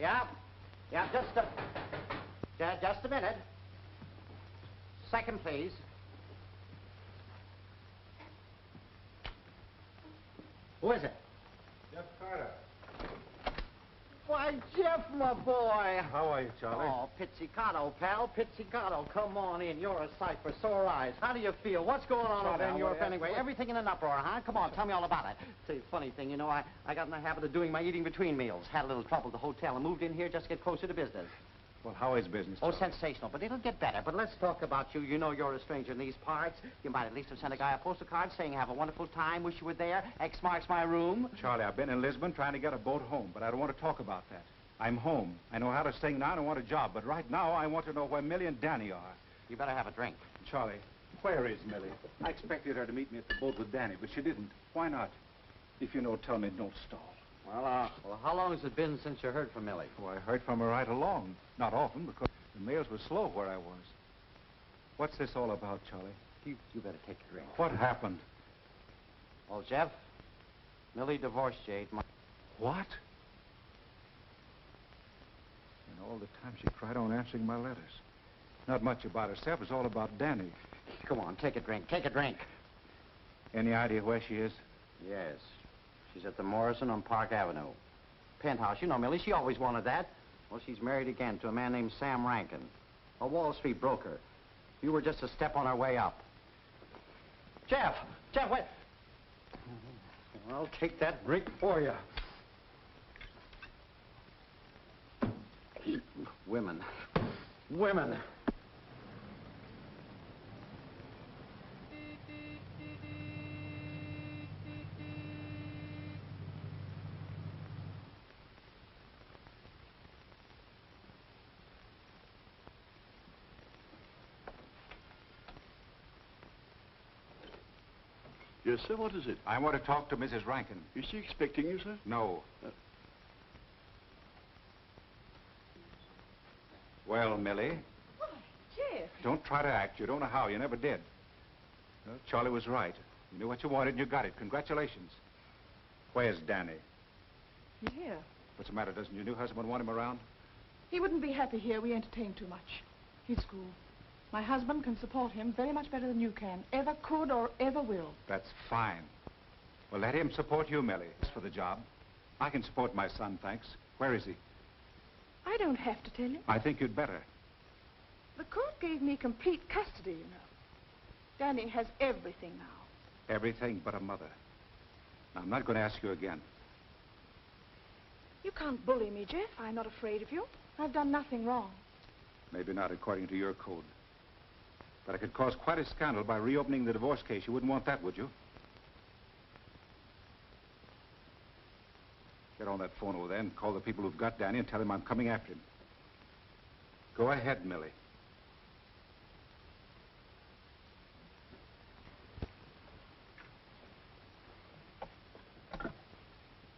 Yeah. Yeah, just a minute. Second, please. Who is it? Jeff Carter. Why, Jeff, my boy. How are you, Charlie? Oh, pizzicato, pal, pizzicato. Come on in. You're a sight for sore eyes. How do you feel? What's going on over there in Europe anyway? Everything in an uproar, huh? Come on, tell me all about it. Say, funny thing, you know, I got in the habit of doing my eating between meals. Had a little trouble at the hotel and moved in here just to get closer to business. Well, how is business? Oh, Charlie? sensational, but it'll get better. But let's talk about you. You know you're a stranger in these parts. You might at least have sent a guy a postal card saying have a wonderful time, wish you were there, X marks my room. Charlie, I've been in Lisbon trying to get a boat home, but I don't want to talk about that. I'm home. I know how to sing now and I want a job, but right now I want to know where Millie and Danny are. You better have a drink. Charlie, where is Millie? I expected her to meet me at the boat with Danny, but she didn't. Why not? If you know, tell me, don't stall. Well, how long has it been since you heard from Millie? Oh, I heard from her right along. Not often, because the mails were slow where I was. What's this all about, Charlie? You better take a drink. What happened? Well, Jeff, Millie divorced you 8 months. What? And all the time she cried on answering my letters. Not much about herself. It's all about Danny. Come on, take a drink. Take a drink. Any idea where she is? Yes. She's at the Morrison on Park Avenue. Penthouse. You know Millie. She always wanted that. Well, she's married again to a man named Sam Rankin, a Wall Street broker. You were just a step on her way up. Jeff, wait. I'll take that drink for you. Women. Yes, sir, what is it? I want to talk to Mrs. Rankin. Is she expecting you, sir? No. Well, Millie? Why, Jeff. Don't try to act. You don't know how. You never did. Well, Charlie was right. You knew what you wanted and you got it. Congratulations. Where's Danny? He's here. What's the matter? Doesn't your new husband want him around? He wouldn't be happy here. We entertain too much. He's cool. My husband can support him very much better than you can. Ever could or ever will. That's fine. Well, let him support you, Millie. As for the job, I can support my son, thanks. Where is he? I don't have to tell you. I think you'd better. The court gave me complete custody, you know. Danny has everything now. Everything but a mother. Now, I'm not going to ask you again. You can't bully me, Jeff. I'm not afraid of you. I've done nothing wrong. Maybe not according to your code. But I could cause quite a scandal by reopening the divorce case. You wouldn't want that, would you? Get on that phone over there and call the people who've got Danny and tell him I'm coming after him. Go ahead, Millie.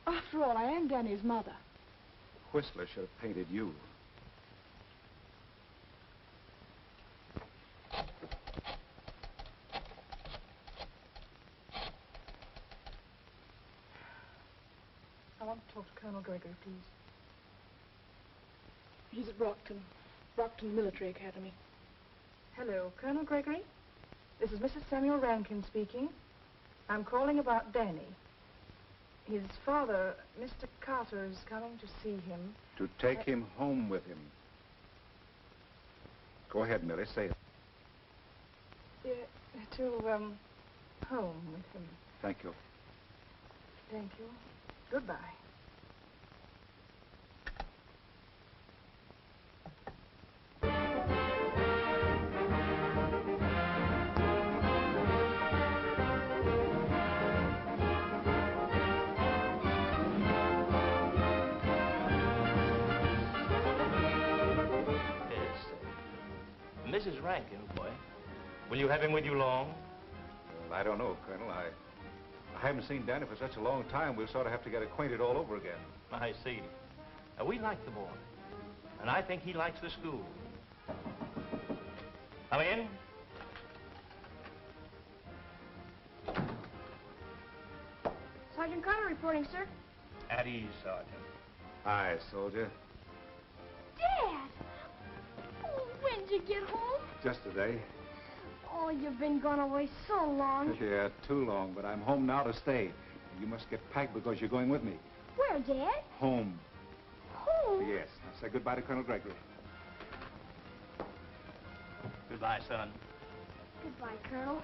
After all, I am Danny's mother. Whistler should have painted you. I want to talk to Colonel Gregory, please. He's at Brockton Military Academy. Hello, Colonel Gregory. This is Mrs. Samuel Rankin speaking. I'm calling about Danny. His father, Mr. Carter, is coming to see him. To take him home with him. Go ahead, Millie, say it. Home with him. Thank you. Thank you. Goodbye. Mrs. Rankin, boy. Will you have him with you long? Well, I don't know, Colonel. I haven't seen Danny for such a long time. We'll sort of have to get acquainted all over again. I see. We like the boy. And I think he likes the school. Come in. Sergeant Carter reporting, sir. At ease, Sergeant. Aye, soldier. did you get home? Just today. Oh, you've been gone away so long. Yeah, too long, but I'm home now to stay. You must get packed because you're going with me. Where, Dad? Home. Home? Yes. Now say goodbye to Colonel Gregory. Goodbye, son. Goodbye, Colonel.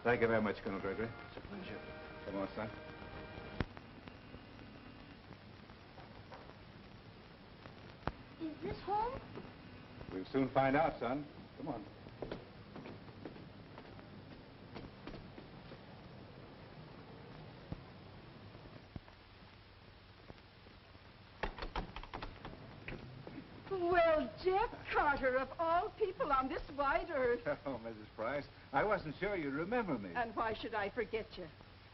Thank you very much, Colonel Gregory. It's a pleasure. Come on, son. Is this home? We'll soon find out, son. Come on. Well, Jeff Carter, of all people on this wide earth. Oh, Mrs. Price, I wasn't sure you'd remember me. And why should I forget you?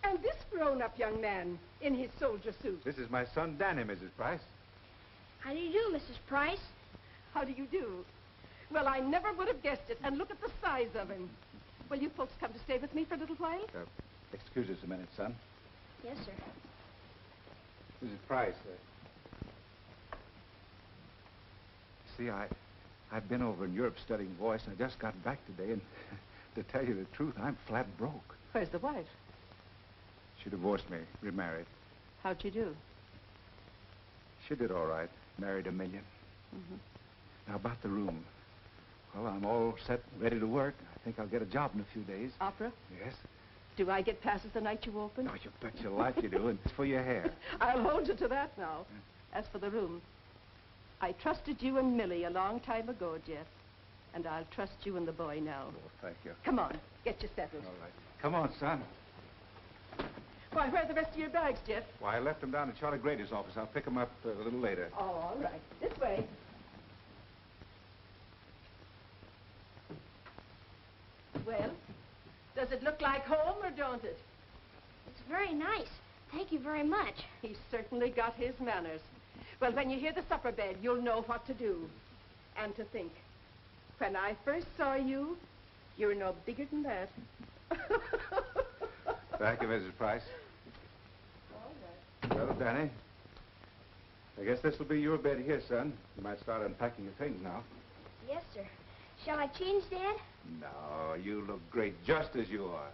And this grown-up young man in his soldier suit. This is my son, Danny, Mrs. Price. How do you do, Mrs. Price? How do you do? Well, I never would have guessed it. And look at the size of him. Will you folks come to stay with me for a little while? Excuse us a minute, son. Yes, sir. Mrs. Price, see, I've been over in Europe studying voice, and I just got back today, and to tell you the truth, I'm flat broke. Where's the wife? She divorced me, remarried. How'd she do? She did all right. Married $1 million. Mm-hmm. Now, about the room. Well, I'm all set, ready to work. I think I'll get a job in a few days. Opera? Yes. Do I get passes the night you open? Oh, you bet your life you do, and it's for your hair. I'll hold you to that now. As for the room, I trusted you and Millie a long time ago, Jeff. And I'll trust you and the boy now. Oh, thank you. Come on, get you settled. All right. Come on, son. Why, where are the rest of your bags, Jeff? Why, I left them down in Charlie Grady's office. I'll pick them up a little later. Oh, all right. This way. Well, does it look like home or don't it? It's very nice. Thank you very much. He's certainly got his manners. Well, when you hear the supper bell, you'll know what to do. And to think, when I first saw you, you were no bigger than that. Thank you, Mrs. Price. All right. Well, Danny, I guess this will be your bed here, son. You might start unpacking your things now. Yes, sir. Shall I change, Dad? No, you look great just as you are.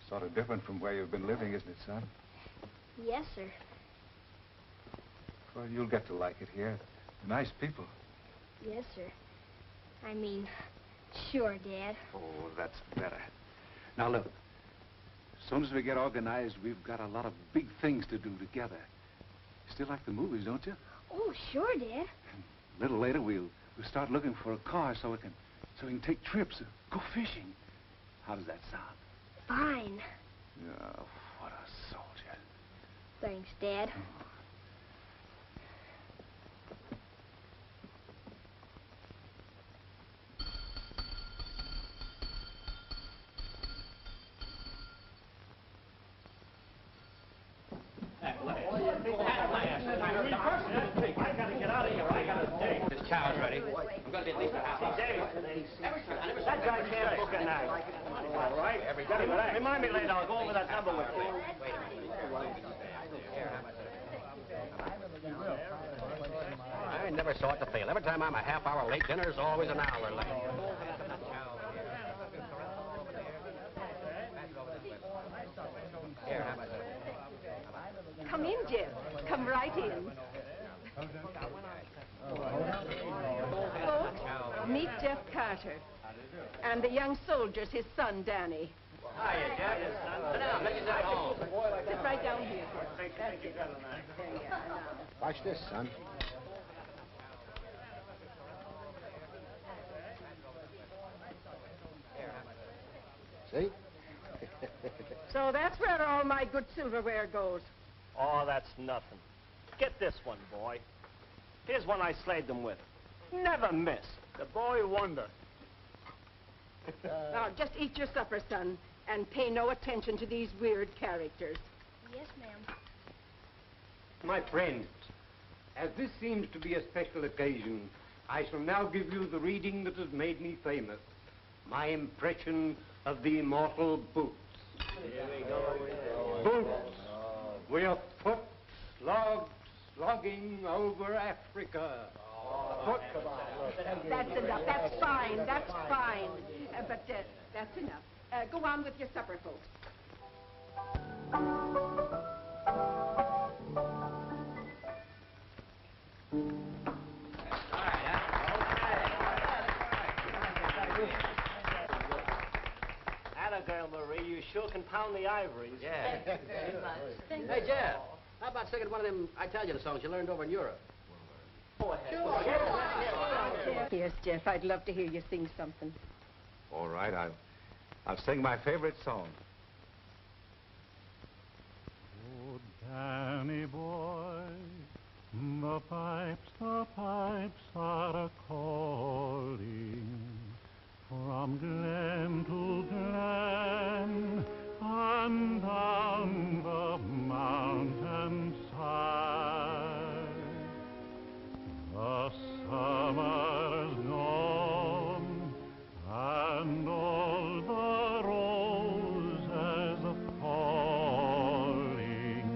Sort of different from where you've been living, isn't it, son? Yes, sir. Well, you'll get to like it here. They're nice people. Yes, sir. I mean, sure, Dad. Oh, that's better. Now, look. As soon as we get organized, we've got a lot of big things to do together. You still like the movies, don't you? Oh, sure, Dad. A little later, we'll start looking for a car so we can take trips, go fishing. How does that sound? Fine. Oh, what a soldier. Thanks, Dad. This chow's ready. I'm going to be at least a half hour. That guy can't book a night. All right. Remind me later. I'll go over that number with you. I never saw it to fail. Every time I'm a half hour late, dinner's always an hour late. Come in, Jeff. Come right in. Folks, meet Jeff Carter. And the young soldier's his son, Danny. Hiya, Jeff. Sit down. Make yourself home. Sit right down here. That's it. There you are. Now. Watch this, son. See? So that's where all my good silverware goes. Oh, that's nothing. Get this one, boy. Here's one I slaved them with. Never miss. The boy wonder. Now, just eat your supper, son, and pay no attention to these weird characters. Yes, ma'am. My friends, as this seems to be a special occasion, I shall now give you the reading that has made me famous. My impression of the immortal Boots. Here we go. Boots, we are slogging over Africa. Foot. That's enough. That's fine. That's fine. But that's enough. Go on with your supper, folks. Atta girl, Marie. You sure can pound the ivories. Yeah. Hey, Jeff, how about singing one of them Italian songs you learned over in Europe? Yes, Jeff, I'd love to hear you sing something. All right, I'll sing my favorite song. Oh, Danny boy, the pipes are a-calling from glen to glen and down the mountainside. The summer's gone and all the roses are falling.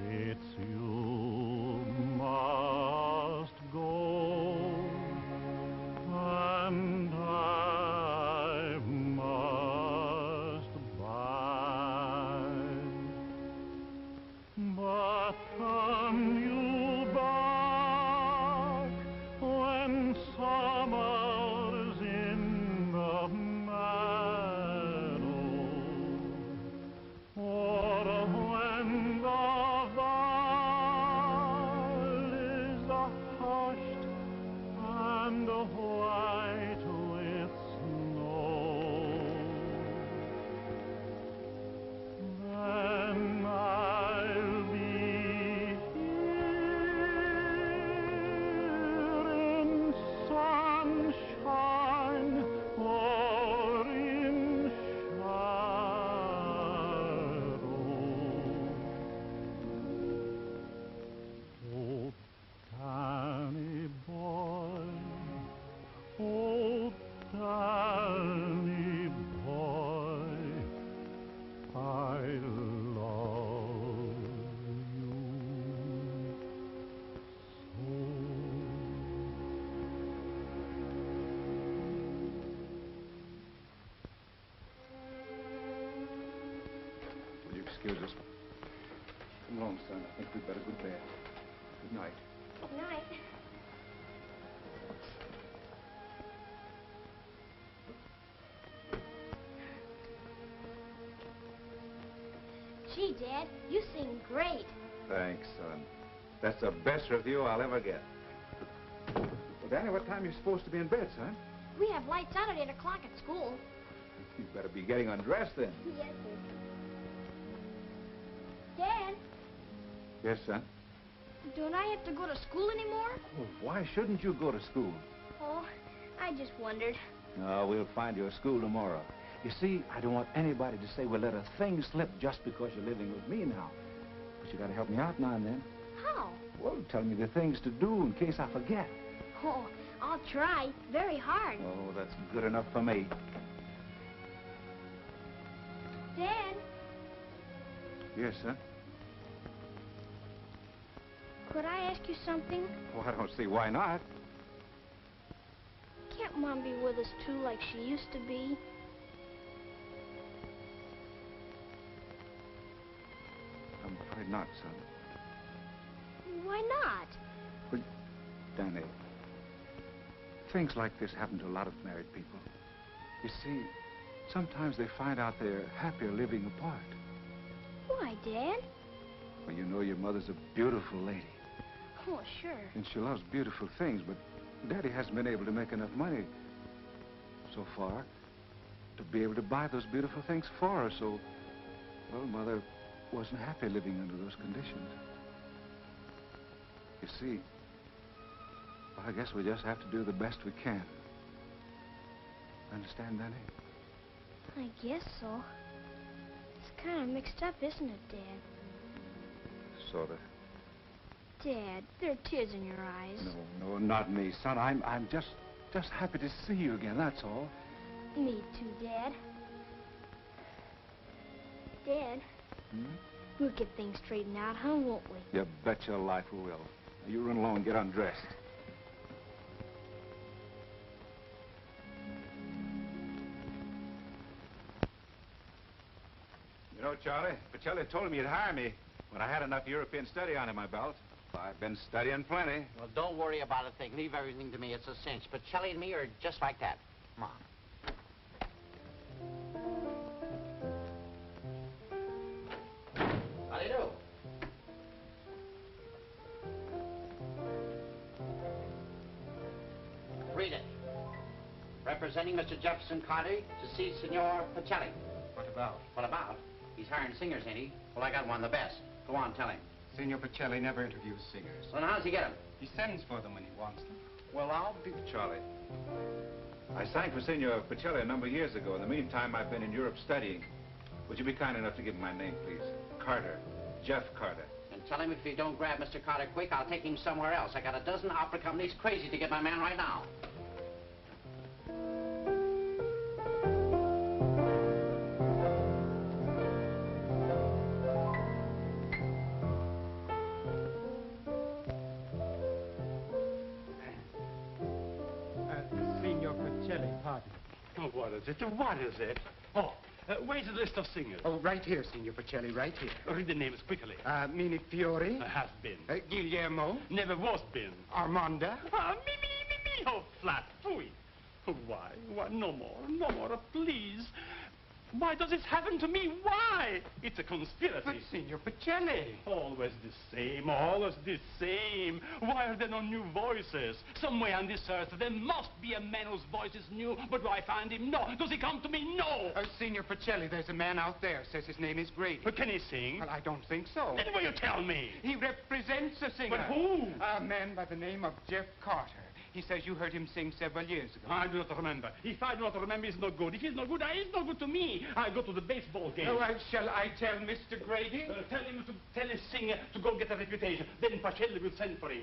It's you must go and I must bide. But come you back when summer's in the meadow, or when the valleys are hushed and white with snow. Then I'll be here in sunshine or in shadow. Oh, Danny boy, oh, Danny boy, I love you so. Will you excuse us? Come along, son. I think we'd better go to bed. Good night. Good night. Gee, Dad, you sing great. Thanks, son. That's the best review I'll ever get. Well, Danny, what time are you supposed to be in bed, son? We have lights out at 8 o'clock at school. You'd better be getting undressed then. Yes, sir. Dad, Yes, son? don't I have to go to school anymore? Well, why shouldn't you go to school? Oh, I just wondered. No, we'll find you a school tomorrow. You see, I don't want anybody to say we'll let a thing slip just because you're living with me now. But you gotta help me out now and then. How? Well, tell me the things to do in case I forget. Oh, I'll try very hard. Oh, that's good enough for me. Dad, Yes, son? could I ask you something? Well, I don't see why not. Can't Mom be with us too like she used to be? I'm afraid not, son. Why not? Well, Danny, things like this happen to a lot of married people. You see, sometimes they find out they're happier living apart. Why, Dad? Well, you know your mother's a beautiful lady. Oh, sure. And she loves beautiful things, but Daddy hasn't been able to make enough money so far to be able to buy those beautiful things for her, so, well, Mother wasn't happy living under those conditions. You see, well, I guess we just have to do the best we can. Understand, Danny? I guess so. It's kind of mixed up, isn't it, Dad? Sort of. Dad, there are tears in your eyes. No, not me, son. I'm just happy to see you again, that's all. Me too, Dad. Dad, we'll get things straightened out, huh, won't we? You bet your life we will. Now, you run along and get undressed. You know, Charlie, Pacelli told me he'd hire me when I had enough European study under my belt. I've been studying plenty. Well, don't worry about a thing. Leave everything to me. It's a cinch. But Shelley and me are just like that. Come on. How do you do? Read it. Representing Mr. Jefferson Carter to see Senor Pacelli. What about? What about? He's hiring singers, ain't he? Well, I got one of the best. Go on, tell him. Senor Pacelli never interviews singers. Well, how's he get them? He sends for them when he wants them. Well, I'll be Charlie. I sang for Senor Pacelli a number of years ago. In the meantime, I've been in Europe studying. Would you be kind enough to give him my name, please? Carter. Jeff Carter. And tell him if you don't grab Mr. Carter quick, I'll take him somewhere else. I got a dozen opera companies crazy to get my man right now. Senor Pacelli, pardon. Oh, what is it? What is it? Oh, where's the list of singers? Oh, right here, Senor Pacelli, right here. Read the names quickly. Mini Fiore. Has been. Guillermo. Never was been. Armanda. Me. Oh, flat. Phooey. Why? Why? No more. No more, please. Why does this happen to me? Why? It's a conspiracy. But, Senor Pacelli. Always the same, always the same. Why are there no new voices? Somewhere on this earth, there must be a man whose voice is new, but do I find him? No. Does he come to me? No. Senor Pacelli, there's a man out there, says his name is Grady. But can he sing? Well, I don't think so. Then will you tell me? He represents a singer. But who? A man by the name of Jeff Carter. He says you heard him sing several years ago. I do not remember. If I do not remember, it's no good. If it's no good, it's no good to me. I go to the baseball game. Oh, shall I tell Mr. Grady? Tell his singer to go get a reputation. Then Pacelli will send for him.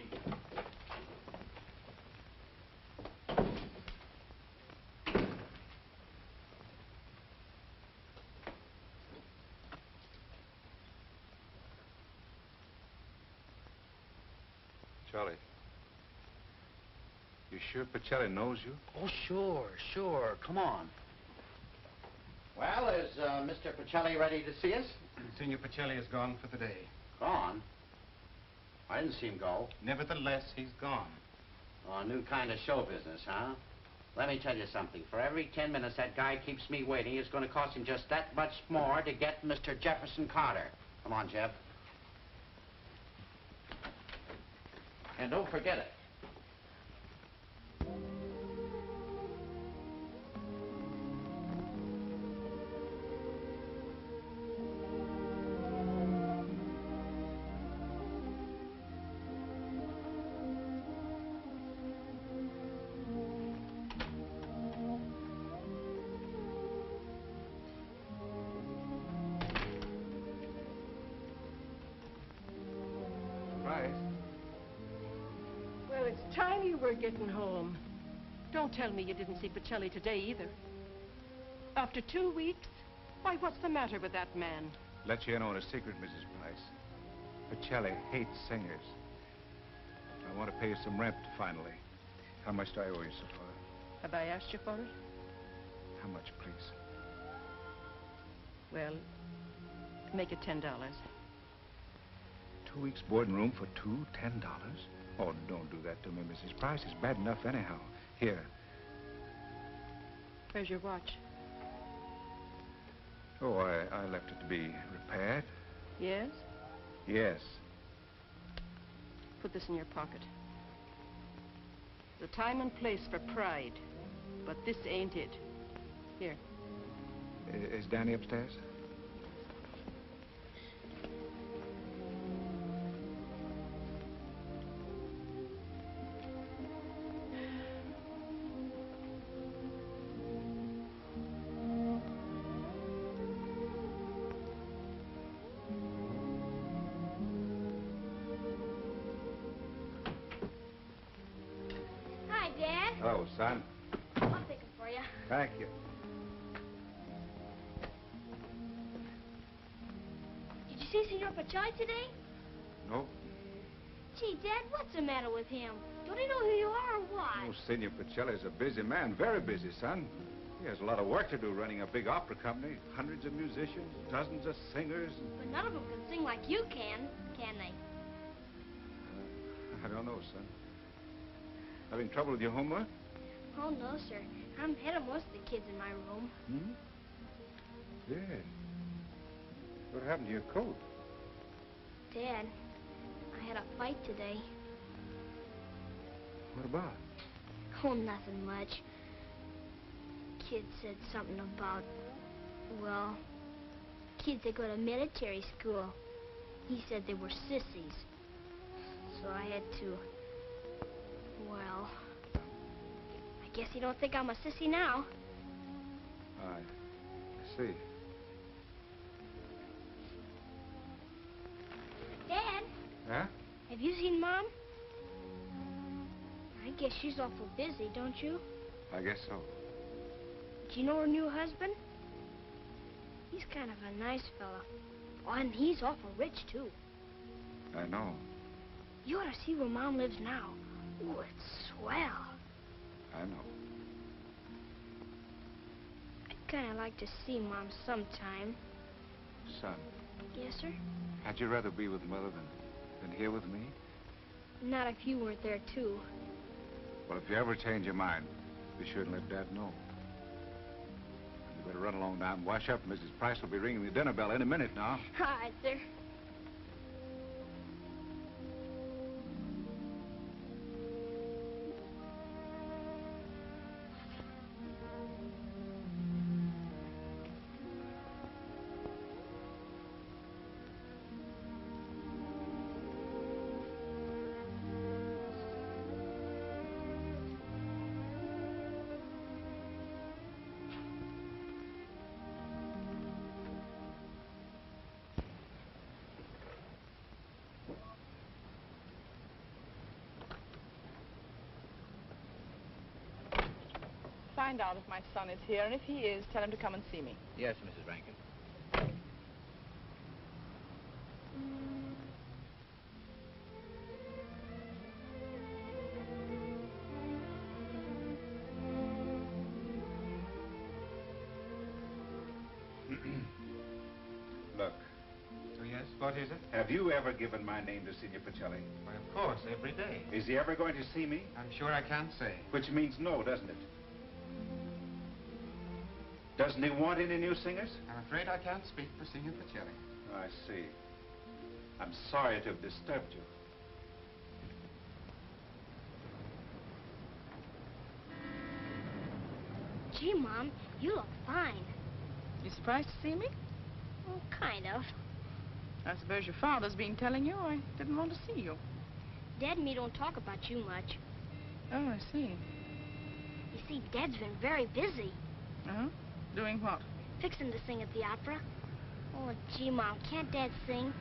Charlie. You sure Pacelli knows you? Oh, sure. Come on. Well, is Mr. Pacelli ready to see us? Senor Pacelli is gone for the day. Gone? I didn't see him go. Nevertheless, he's gone. Oh, a new kind of show business, huh? Let me tell you something. For every 10 minutes that guy keeps me waiting, it's going to cost him just that much more to get Mr. Jefferson Carter. Come on, Jeff. And don't forget it. Well, it's time you were getting home. Don't tell me you didn't see Pacelli today either. After 2 weeks? Why, what's the matter with that man? Let you in on a secret, Mrs. Price. Pacelli hates singers. I want to pay you some rent, finally. How much do I owe you so far? Have I asked you for it? How much, please? Well, make it $10. 2 weeks board and room for $10? Oh, don't do that to me, Mrs. Price. It's bad enough anyhow. Here. Where's your watch? Oh, I left it to be repaired. Yes? Yes. Put this in your pocket. There's a time and place for pride, but this ain't it. Here. Is Danny upstairs? Hello, son. I'll pick 'em for you. Thank you. Did you see Senor Pachoy today? No? Gee, Dad, what's the matter with him? Don't he know who you are or what? Oh, Senor Pacelli's a busy man. Very busy, son. He has a lot of work to do running a big opera company. Hundreds of musicians, dozens of singers. But none of them can sing like you can they? I don't know, son. Having trouble with your homework? Oh, no, sir. I'm ahead of most of the kids in my room. Hmm? Yeah. What happened to your coat? Dad, I had a fight today. What about? Oh, nothing much. Kid said something about, well, kids that go to military school. He said they were sissies. So I had to, well, I guess he don't think I'm a sissy now. I see. Dad, Huh? have you seen Mom? I guess she's awful busy, don't you? I guess so. Do you know her new husband? He's kind of a nice fella. Oh, and he's awful rich, too. I know. You ought to see where Mom lives now. Ooh, it's swell. I know. I'd kind of like to see Mom sometime. Son, Yes, sir? had you rather be with Mother than here with me? Not if you weren't there, too. Well, if you ever change your mind, be sure and let Dad know. You better run along now and wash up. Mrs. Price will be ringing the dinner bell any minute now. All right, sir. Find out if my son is here, and if he is, tell him to come and see me. Yes, Mrs. Rankin. Look, Oh, yes? What is it? have you ever given my name to Senor Pacelli? Why, of course, every day. Is he ever going to see me? I'm sure I can't say. Which means no, doesn't it? Doesn't he want any new singers? I'm afraid I can't speak for Senor Pacelli. I see. I'm sorry to have disturbed you. Gee, Mom, you look fine. You surprised to see me? Well, kind of. I suppose your father's been telling you I didn't want to see you. Dad and me don't talk about you much. Oh, I see. You see, Dad's been very busy. Uh-huh. Doing what? Fixing to sing at the opera. Oh, gee, Mom, can't Dad sing?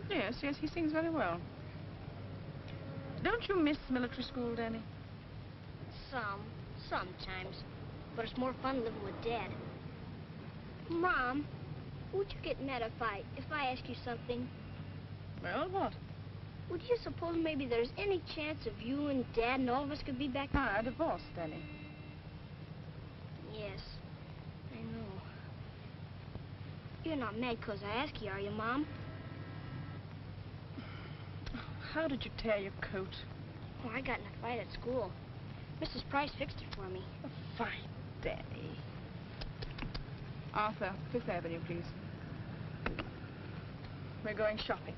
Yes, he sings very well. Don't you miss military school, Danny? Sometimes. But it's more fun living with Dad. Mom, would you get mad if I ask you something? Well, what? Would you suppose maybe there's any chance of you and Dad and all of us could be back? Ah, divorced, Danny. Yes, I know. You're not mad 'cause I ask you, are you, Mom? How did you tear your coat? Oh, I got in a fight at school. Mrs. Price fixed it for me. Oh, fine, Danny. Arthur, Fifth Avenue, please. We're going shopping.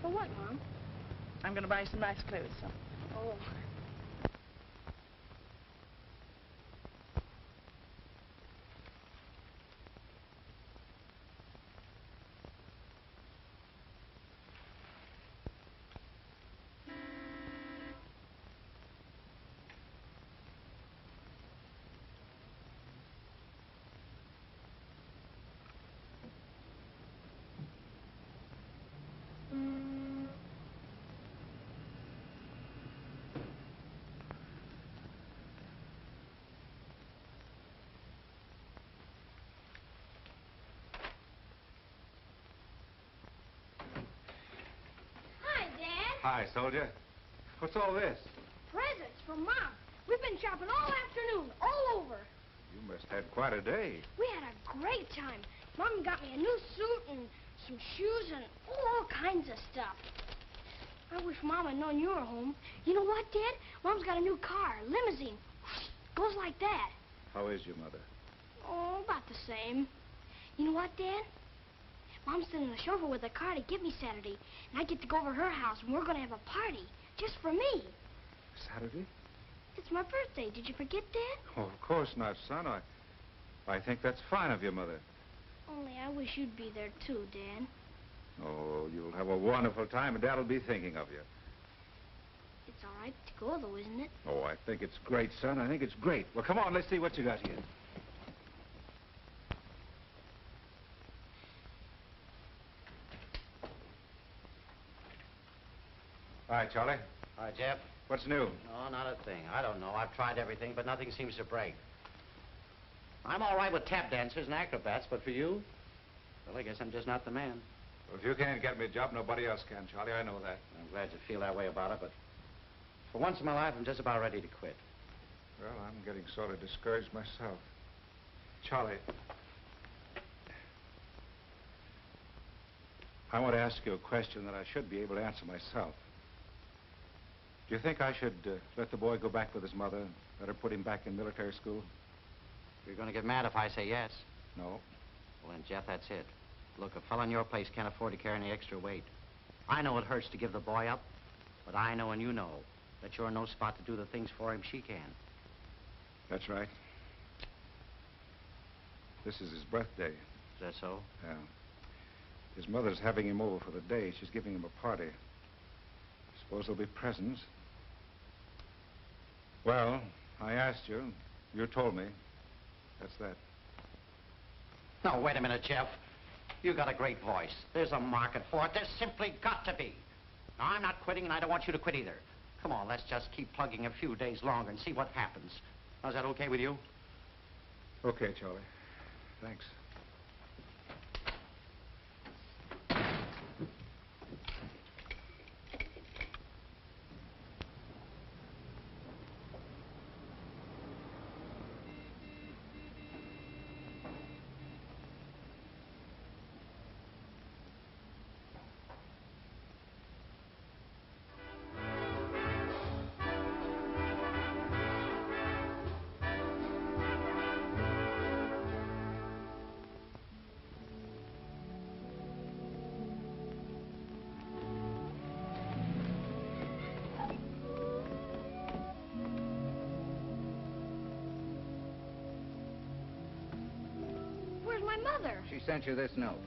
For what, Mom? I'm going to buy you some nice clothes, son. Oh. Hi, soldier. What's all this? Presents from Mom. We've been shopping all afternoon, all over. You must have had quite a day. We had a great time. Mom got me a new suit and some shoes and all kinds of stuff. I wish Mom had known you were home. You know what, Dad? Mom's got a new car, limousine. Goes like that. How is your mother? Oh, about the same. You know what, Dad? Mom's sending a chauffeur with a car to get me Saturday, and I get to go over to her house, and we're going to have a party, just for me. Saturday? It's my birthday. Did you forget, Dad? Oh, of course not, son. I think that's fine of your mother. Only I wish you'd be there, too, Dad. Oh, you'll have a wonderful time, and Dad'll be thinking of you. It's all right to go, though, isn't it? Oh, I think it's great, son. I think it's great. Well, come on, let's see what you got here. All right, Charlie. Hi, Jeff. What's new? Oh, not a thing. I don't know. I've tried everything, but nothing seems to break. I'm all right with tap dancers and acrobats, but for you, well, I guess I'm just not the man. Well, if you can't get me a job, nobody else can, Charlie. I know that. I'm glad you feel that way about it, but for once in my life, I'm just about ready to quit. Well, I'm getting sort of discouraged myself. Charlie, I want to ask you a question that I should be able to answer myself. Do you think I should let the boy go back with his mother and let her put him back in military school? You're going to get mad if I say yes. No. Well, then, Jeff, that's it. Look, a fellow in your place can't afford to carry any extra weight. I know it hurts to give the boy up, but I know and you know that you're in no spot to do the things for him she can. That's right. This is his birthday. Is that so? Yeah. His mother's having him over for the day. She's giving him a party. Suppose there'll be presents. Well, I asked you. You told me. That's that. No, wait a minute, Jeff. You got a great voice. There's a market for it. There's simply got to be. Now, I'm not quitting, and I don't want you to quit either. Come on, let's just keep plugging a few days longer and see what happens. Now, is that okay with you? Okay, Charlie. Thanks. Where's my mother? She sent you this note.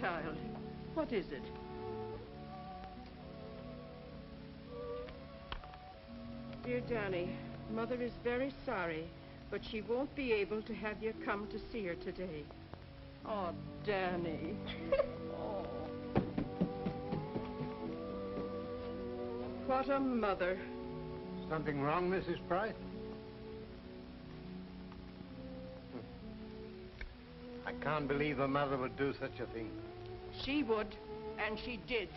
Child, what is it? Dear Danny, Mother is very sorry, but she won't be able to have you come to see her today. Oh, Danny. Oh. What a mother. Something wrong, Mrs. Price? I can't believe a mother would do such a thing. She would, and she did.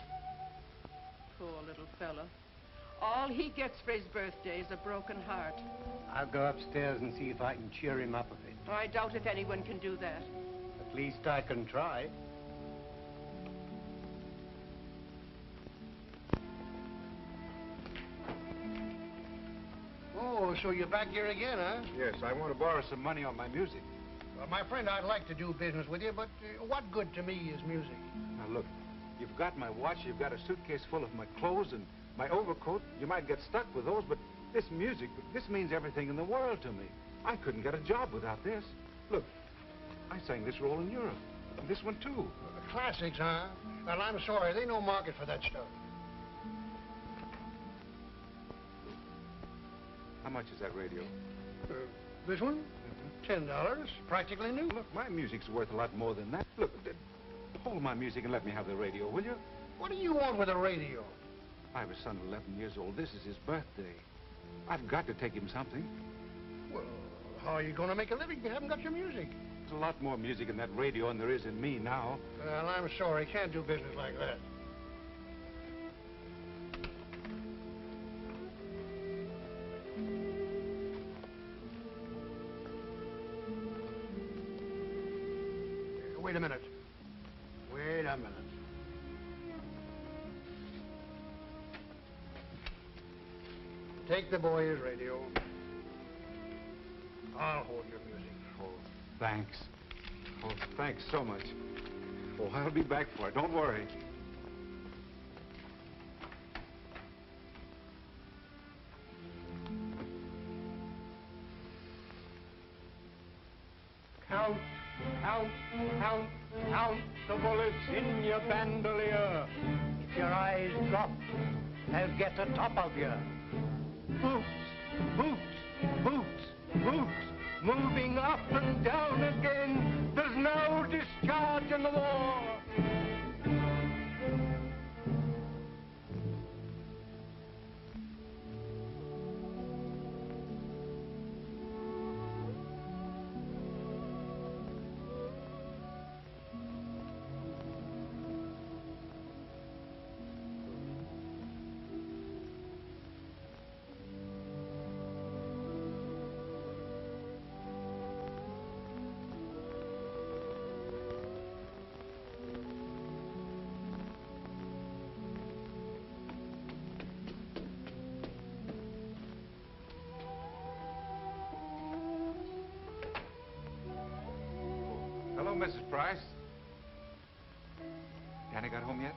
Poor little fella. All he gets for his birthday is a broken heart. I'll go upstairs and see if I can cheer him up a bit. I doubt if anyone can do that. At least I can try. Oh, so you're back here again, huh? Yes, I want to borrow some money on my music. Well, my friend, I'd like to do business with you, but what good to me is music? Now, look, you've got my watch, you've got a suitcase full of my clothes and my overcoat. You might get stuck with those, but this music, this means everything in the world to me. I couldn't get a job without this. Look, I sang this role in Europe. This one, too. Classics, huh? Well, I'm sorry. There ain't no market for that stuff. How much is that radio? This one? $10. Practically new. Look, my music's worth a lot more than that. Look, hold my music and let me have the radio, will you? What do you want with a radio? I have a son 11 years old. This is his birthday. I've got to take him something. Well, how are you going to make a living if you haven't got your music? There's a lot more music in that radio than there is in me now. Well, I'm sorry. Can't do business like that. Wait a minute. Wait a minute. Take the boy his radio. I'll hold your music. Oh, thanks. Oh, thanks so much. Oh, I'll be back for it. Don't worry. Count, count, count, count the bullets in your bandolier. If your eyes drop, they'll get atop of you. Boots, boots, boots, boots, moving up and down again. There's no discharge in the war. Hello, Mrs. Price. Danny got home yet?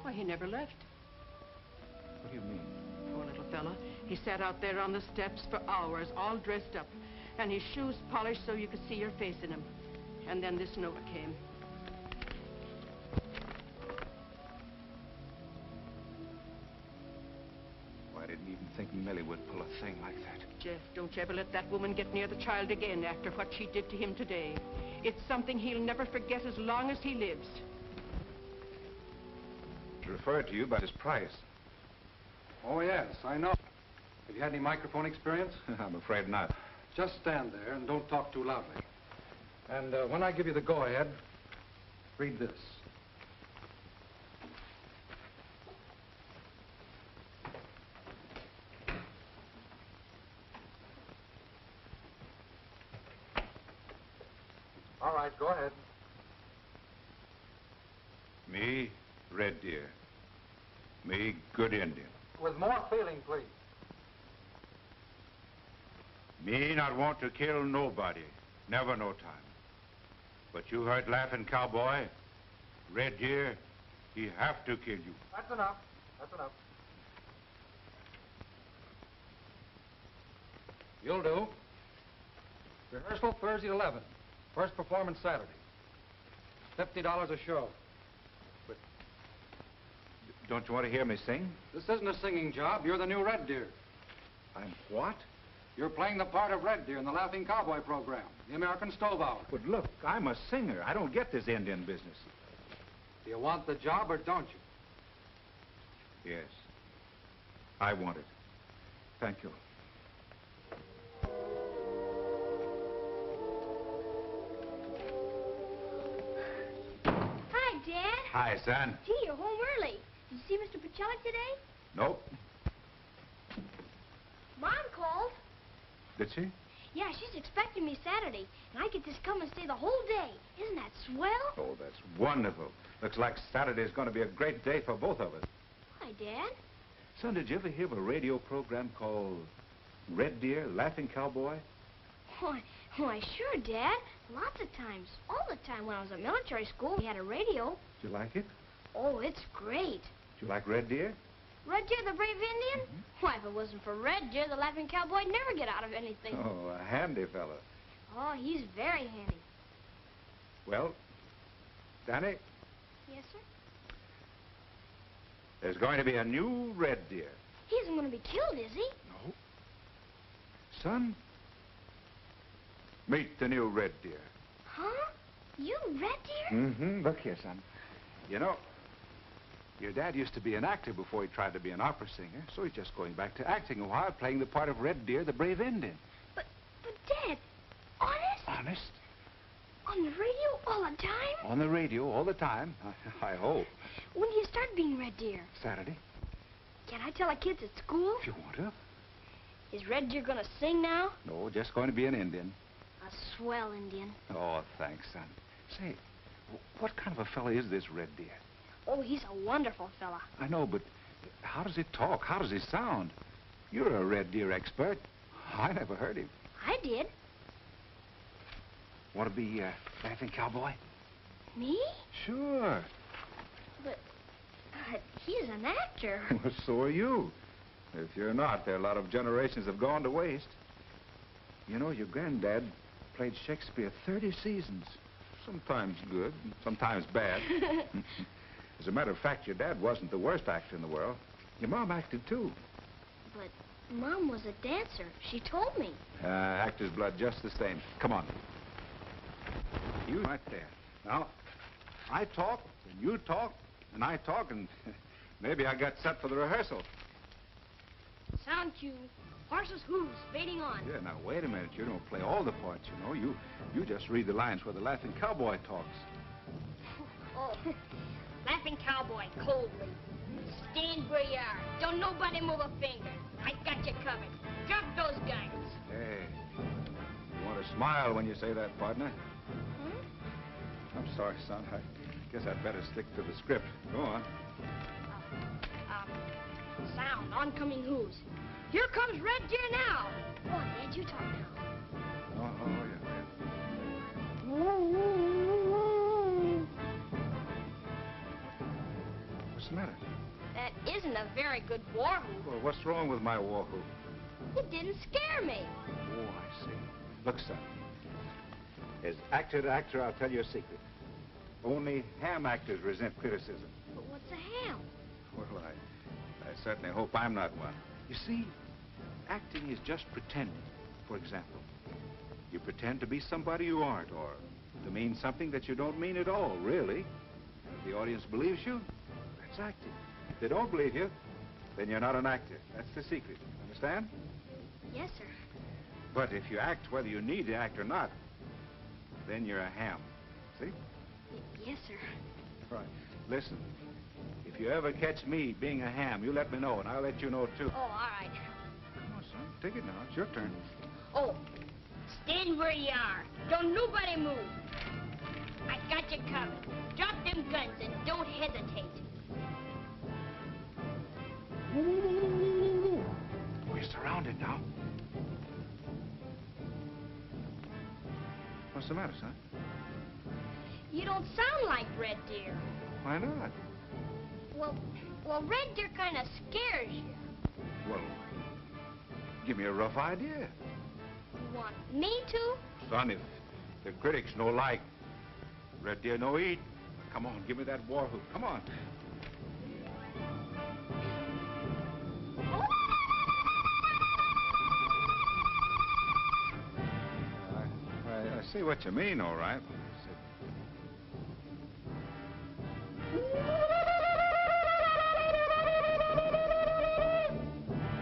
Why, he never left. What do you mean? Poor little fella. He sat out there on the steps for hours, all dressed up, and his shoes polished so you could see your face in them. And then this note came. I didn't even think Millie would pull a thing like that. Jeff, don't you ever let that woman get near the child again after what she did to him today. It's something he'll never forget as long as he lives. Referred to you by Mrs. Price. Oh, yes, I know. Have you had any microphone experience? I'm afraid not. Just stand there and don't talk too loudly. And when I give you the go-ahead, read this. All right, go ahead. Me, Red Deer. Me, good Indian. With more feeling, please. Me not want to kill nobody. Never no time. But you heard Laughing Cowboy? Red Deer, he have to kill you. That's enough. That's enough. You'll do. Rehearsal Thursday at 11. First performance Saturday. $50 a show. But don't you want to hear me sing? This isn't a singing job. You're the new Red Deer. I'm what? You're playing the part of Red Deer in the Laughing Cowboy program, the American Stove Hour. But look, I'm a singer. I don't get this Indian business. Do you want the job or don't you? Yes. I want it. Thank you. Hi, Dad. Hi, son. Gee, you're home early. Did you see Mr. Pacellik today? Nope. Mom called. Did she? Yeah, she's expecting me Saturday, and I get to come and stay the whole day. Isn't that swell? Oh, that's wonderful. Looks like Saturday's going to be a great day for both of us. Why, Dad? Son, did you ever hear of a radio program called Red Deer, Laughing Cowboy? Why, sure, Dad. Lots of times. All the time when I was at military school, we had a radio. Did you like it? Oh, it's great. Did you like Red Deer? Red Deer, the brave Indian? Why, if it wasn't for Red Deer, the Laughing Cowboy'd never get out of anything. Oh, a handy fella. Oh, he's very handy. Well, Danny, Yes, sir? there's going to be a new red deer. He isn't going to be killed, is he? No. Son, meet the new red deer. Huh? You, Red Deer? Mm-hmm. Look here, son. You know, your dad used to be an actor before he tried to be an opera singer, so he's just going back to acting a while, playing the part of Red Deer, the brave Indian. But Dad, honest? Honest? On the radio all the time? On the radio all the time, I hope. When do you start being Red Deer? Saturday, Can I tell the kids at school? if you want to. Is Red Deer going to sing now? No, just going to be an Indian. A swell Indian. Oh, thanks, son. Say, what kind of a fella is this Red Deer? Oh, he's a wonderful fella. I know, but how does he talk? How does he sound? You're a Red Deer expert. I never heard him. I did. Want to be laughing cowboy? Me? Sure. But he's an actor. Well, so are you. If you're not, there are a lot of generations have gone to waste. You know, your granddad played Shakespeare 30 seasons. Sometimes good, sometimes bad. As a matter of fact, your dad wasn't the worst actor in the world. Your mom acted, too. But Mom was a dancer. She told me. Actor's blood just the same. Come on. You right there. Now, I talk, and you talk, and I talk, and maybe I got set for the rehearsal. Sound cue. Horses' hooves fading on. Yeah, now, wait a minute. You don't play all the parts, you know. You just read the lines where the laughing cowboy talks. Oh, laughing cowboy, coldly. Stand where you are. Don't nobody move a finger. I got you covered. Drop those guns. Hey, you want to smile when you say that, partner? I'm sorry, son. I guess I'd better stick to the script. Go on. Sound, oncoming hooves. Here comes Red Deer now. Go on, Dad, you talk now. Oh, yeah. What's the matter? That isn't a very good war hoop. Well, what's wrong with my war hoop? It didn't scare me. Oh, I see. Look, son. As actor to actor, I'll tell you a secret. Only ham actors resent criticism. But what's a ham? Well, I certainly hope I'm not one. You see, acting is just pretending. For example, you pretend to be somebody you aren't, or to mean something that you don't mean at all, really. And if the audience believes you, that's acting. If they don't believe you, then you're not an actor. That's the secret. Understand? Yes, sir. But if you act whether you need to act or not, then you're a ham. See? Yes, sir. Right. Listen, if you ever catch me being a ham, you let me know, and I'll let you know, too. Oh, all right. Come on, son. Take it now. It's your turn. Oh, stand where you are. Don't nobody move. I got you covered. Drop them guns and don't hesitate. We're surrounded now. What's the matter, son? You don't sound like Red Deer. Why not? Well, Red Deer kind of scares you. Well, give me a rough idea. You want me to? Son, if the critics no like, Red Deer no eat. Come on, give me that war hoop. Come on. I see what you mean, all right.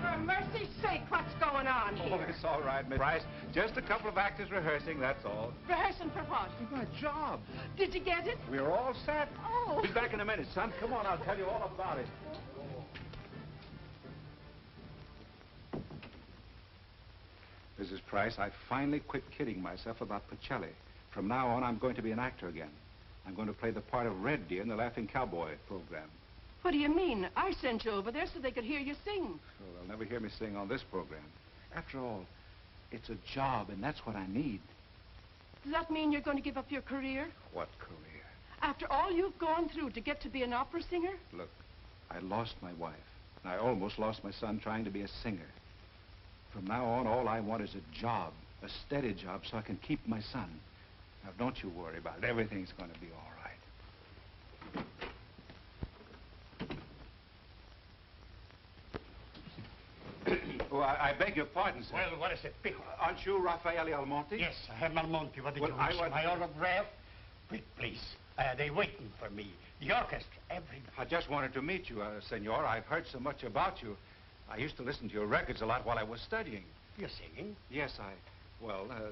For mercy's sake, what's going on here? Oh, it's all right, Miss Price. Just a couple of actors rehearsing, that's all. Rehearsing for what? My job. Did you get it? We're all set. Oh. Be back in a minute, son. Come on, I'll tell you all about it. Mrs. Price, I finally quit kidding myself about Pacelli. From now on, I'm going to be an actor again. I'm going to play the part of Red Deer in the Laughing Cowboy program. What do you mean? I sent you over there so they could hear you sing. Well, they'll never hear me sing on this program. After all, it's a job, and that's what I need. Does that mean you're going to give up your career? What career? After all you've gone through to get to be an opera singer? Look, I lost my wife, and I almost lost my son trying to be a singer. From now on, all I want is a job, a steady job, so I can keep my son. Now, don't you worry about it. Everything's going to be all right. I beg your pardon, sir. Well, what is it? Pico. Aren't you Raffaele Almonte? Yes, I am Almonte. What did Well, you I wish? was- My autograph? Quick, please. They waiting for me. The orchestra, everybody. I just wanted to meet you, senor. I've heard so much about you. I used to listen to your records a lot while I was studying. You're singing? Yes,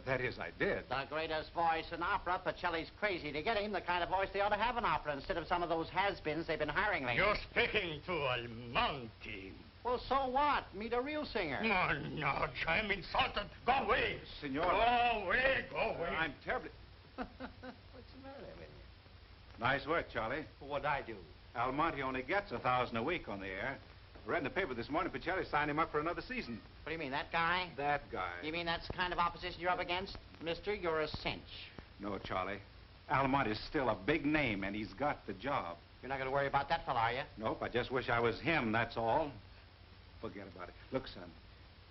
that is, I did. The greatest voice in opera. Pacelli's crazy to get him the kind of voice they ought to have in opera instead of some of those has-beens they've been hiring lately. You're speaking to Almonte. Well, so what? Meet a real singer. No, no, I'm insulted. Go away. Senor. Go away, go away. I'm terribly... What's the matter with you? Nice work, Charlie. What'd I do? Almonte only gets $1,000 a week on the air. I read in the paper this morning, Pacelli signed him up for another season. What do you mean, that guy? That guy. You mean that's the kind of opposition you're up against? Mister, you're a cinch. No, Charlie. Almonte's still a big name, and he's got the job. You're not going to worry about that fella, are you? Nope, I just wish I was him, that's all. Forget about it. Look, son,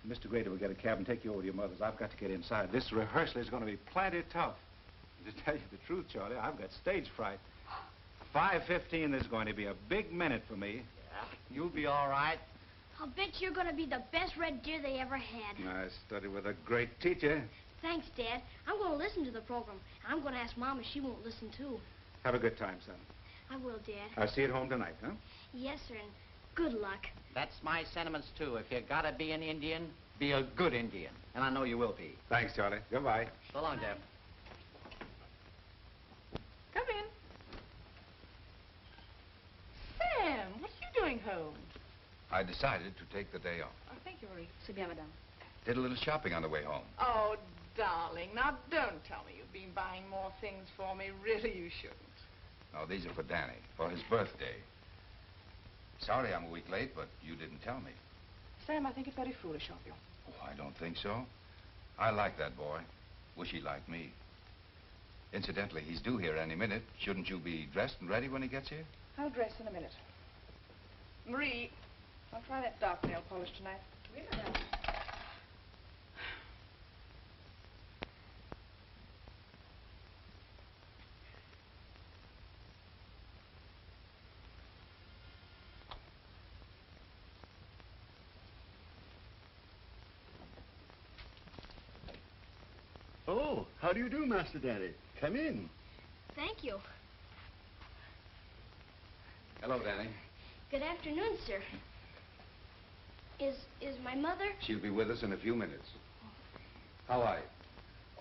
Mr. Grady will get a cab and take you over to your mother's. I've got to get inside. This rehearsal is going to be plenty tough. To tell you the truth, Charlie, I've got stage fright. 5:15 is going to be a big minute for me. Yeah, you'll be all right. I'll bet you're going to be the best red deer they ever had. I studied with a great teacher. Thanks, Dad. I'm going to listen to the program. I'm going to ask Mom if she won't listen, too. Have a good time, son. I will, Dad. I'll see you at home tonight, huh? Yes, sir, and good luck. That's my sentiments, too. If you gotta be an Indian, be a good Indian. And I know you will be. Thanks, Charlie. Goodbye. So long, Deb. Come in. Sam, what are you doing home? I decided to take the day off. Oh, thank you, Marie. C'est bien, madame. Did a little shopping on the way home. Oh, darling, now don't tell me you've been buying more things for me. Really, you shouldn't. No, these are for Danny, for his birthday. Sorry I'm a week late, but you didn't tell me. Sam, I think it's very foolish of you. Oh, I don't think so. I like that boy. Wish he liked me. Incidentally, he's due here any minute. Shouldn't you be dressed and ready when he gets here? I'll dress in a minute. Marie, I'll try that dark nail polish tonight. Oh, how do you do, Master Danny? Come in. Thank you. Hello, Danny. Good afternoon, sir. Is my mother? She'll be with us in a few minutes. How are you?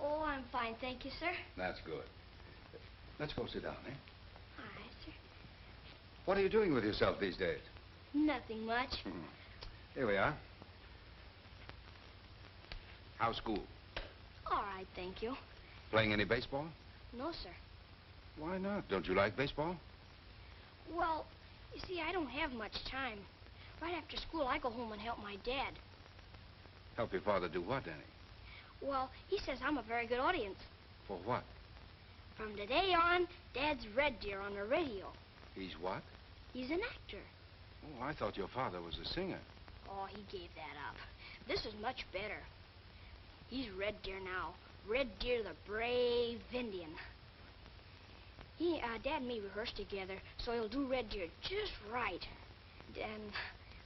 Oh, I'm fine, thank you, sir. That's good. Let's go sit down, eh? All right, sir. What are you doing with yourself these days? Nothing much. Here we are. How's school? All right, thank you. Playing any baseball? No, sir. Why not? Don't you like baseball? Well, you see, I don't have much time. Right after school, I go home and help my dad. Help your father do what, Danny? Well, he says I'm a very good audience. For what? From today on, Dad's Red Deer on the radio. He's what? He's an actor. Oh, I thought your father was a singer. Oh, he gave that up. This is much better. He's Red Deer now. Red Deer, the brave Indian. Dad and me rehearsed together, so he'll do Red Deer just right. And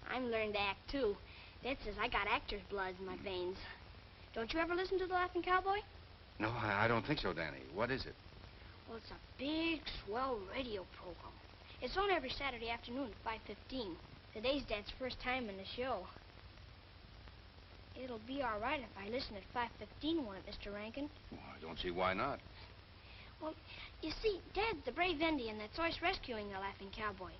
I'm learning to act, too. Dad says I got actor's blood in my veins. Don't you ever listen to The Laughing Cowboy? No, I don't think so, Danny. What is it? Well, it's a big, swell radio program. It's on every Saturday afternoon at 5:15. Today's Dad's first time in the show. It'll be all right if I listen at 5:15, won't it, Mr. Rankin? Well, I don't see why not. Well, you see, Dad's the brave Indian that's always rescuing the Laughing Cowboy.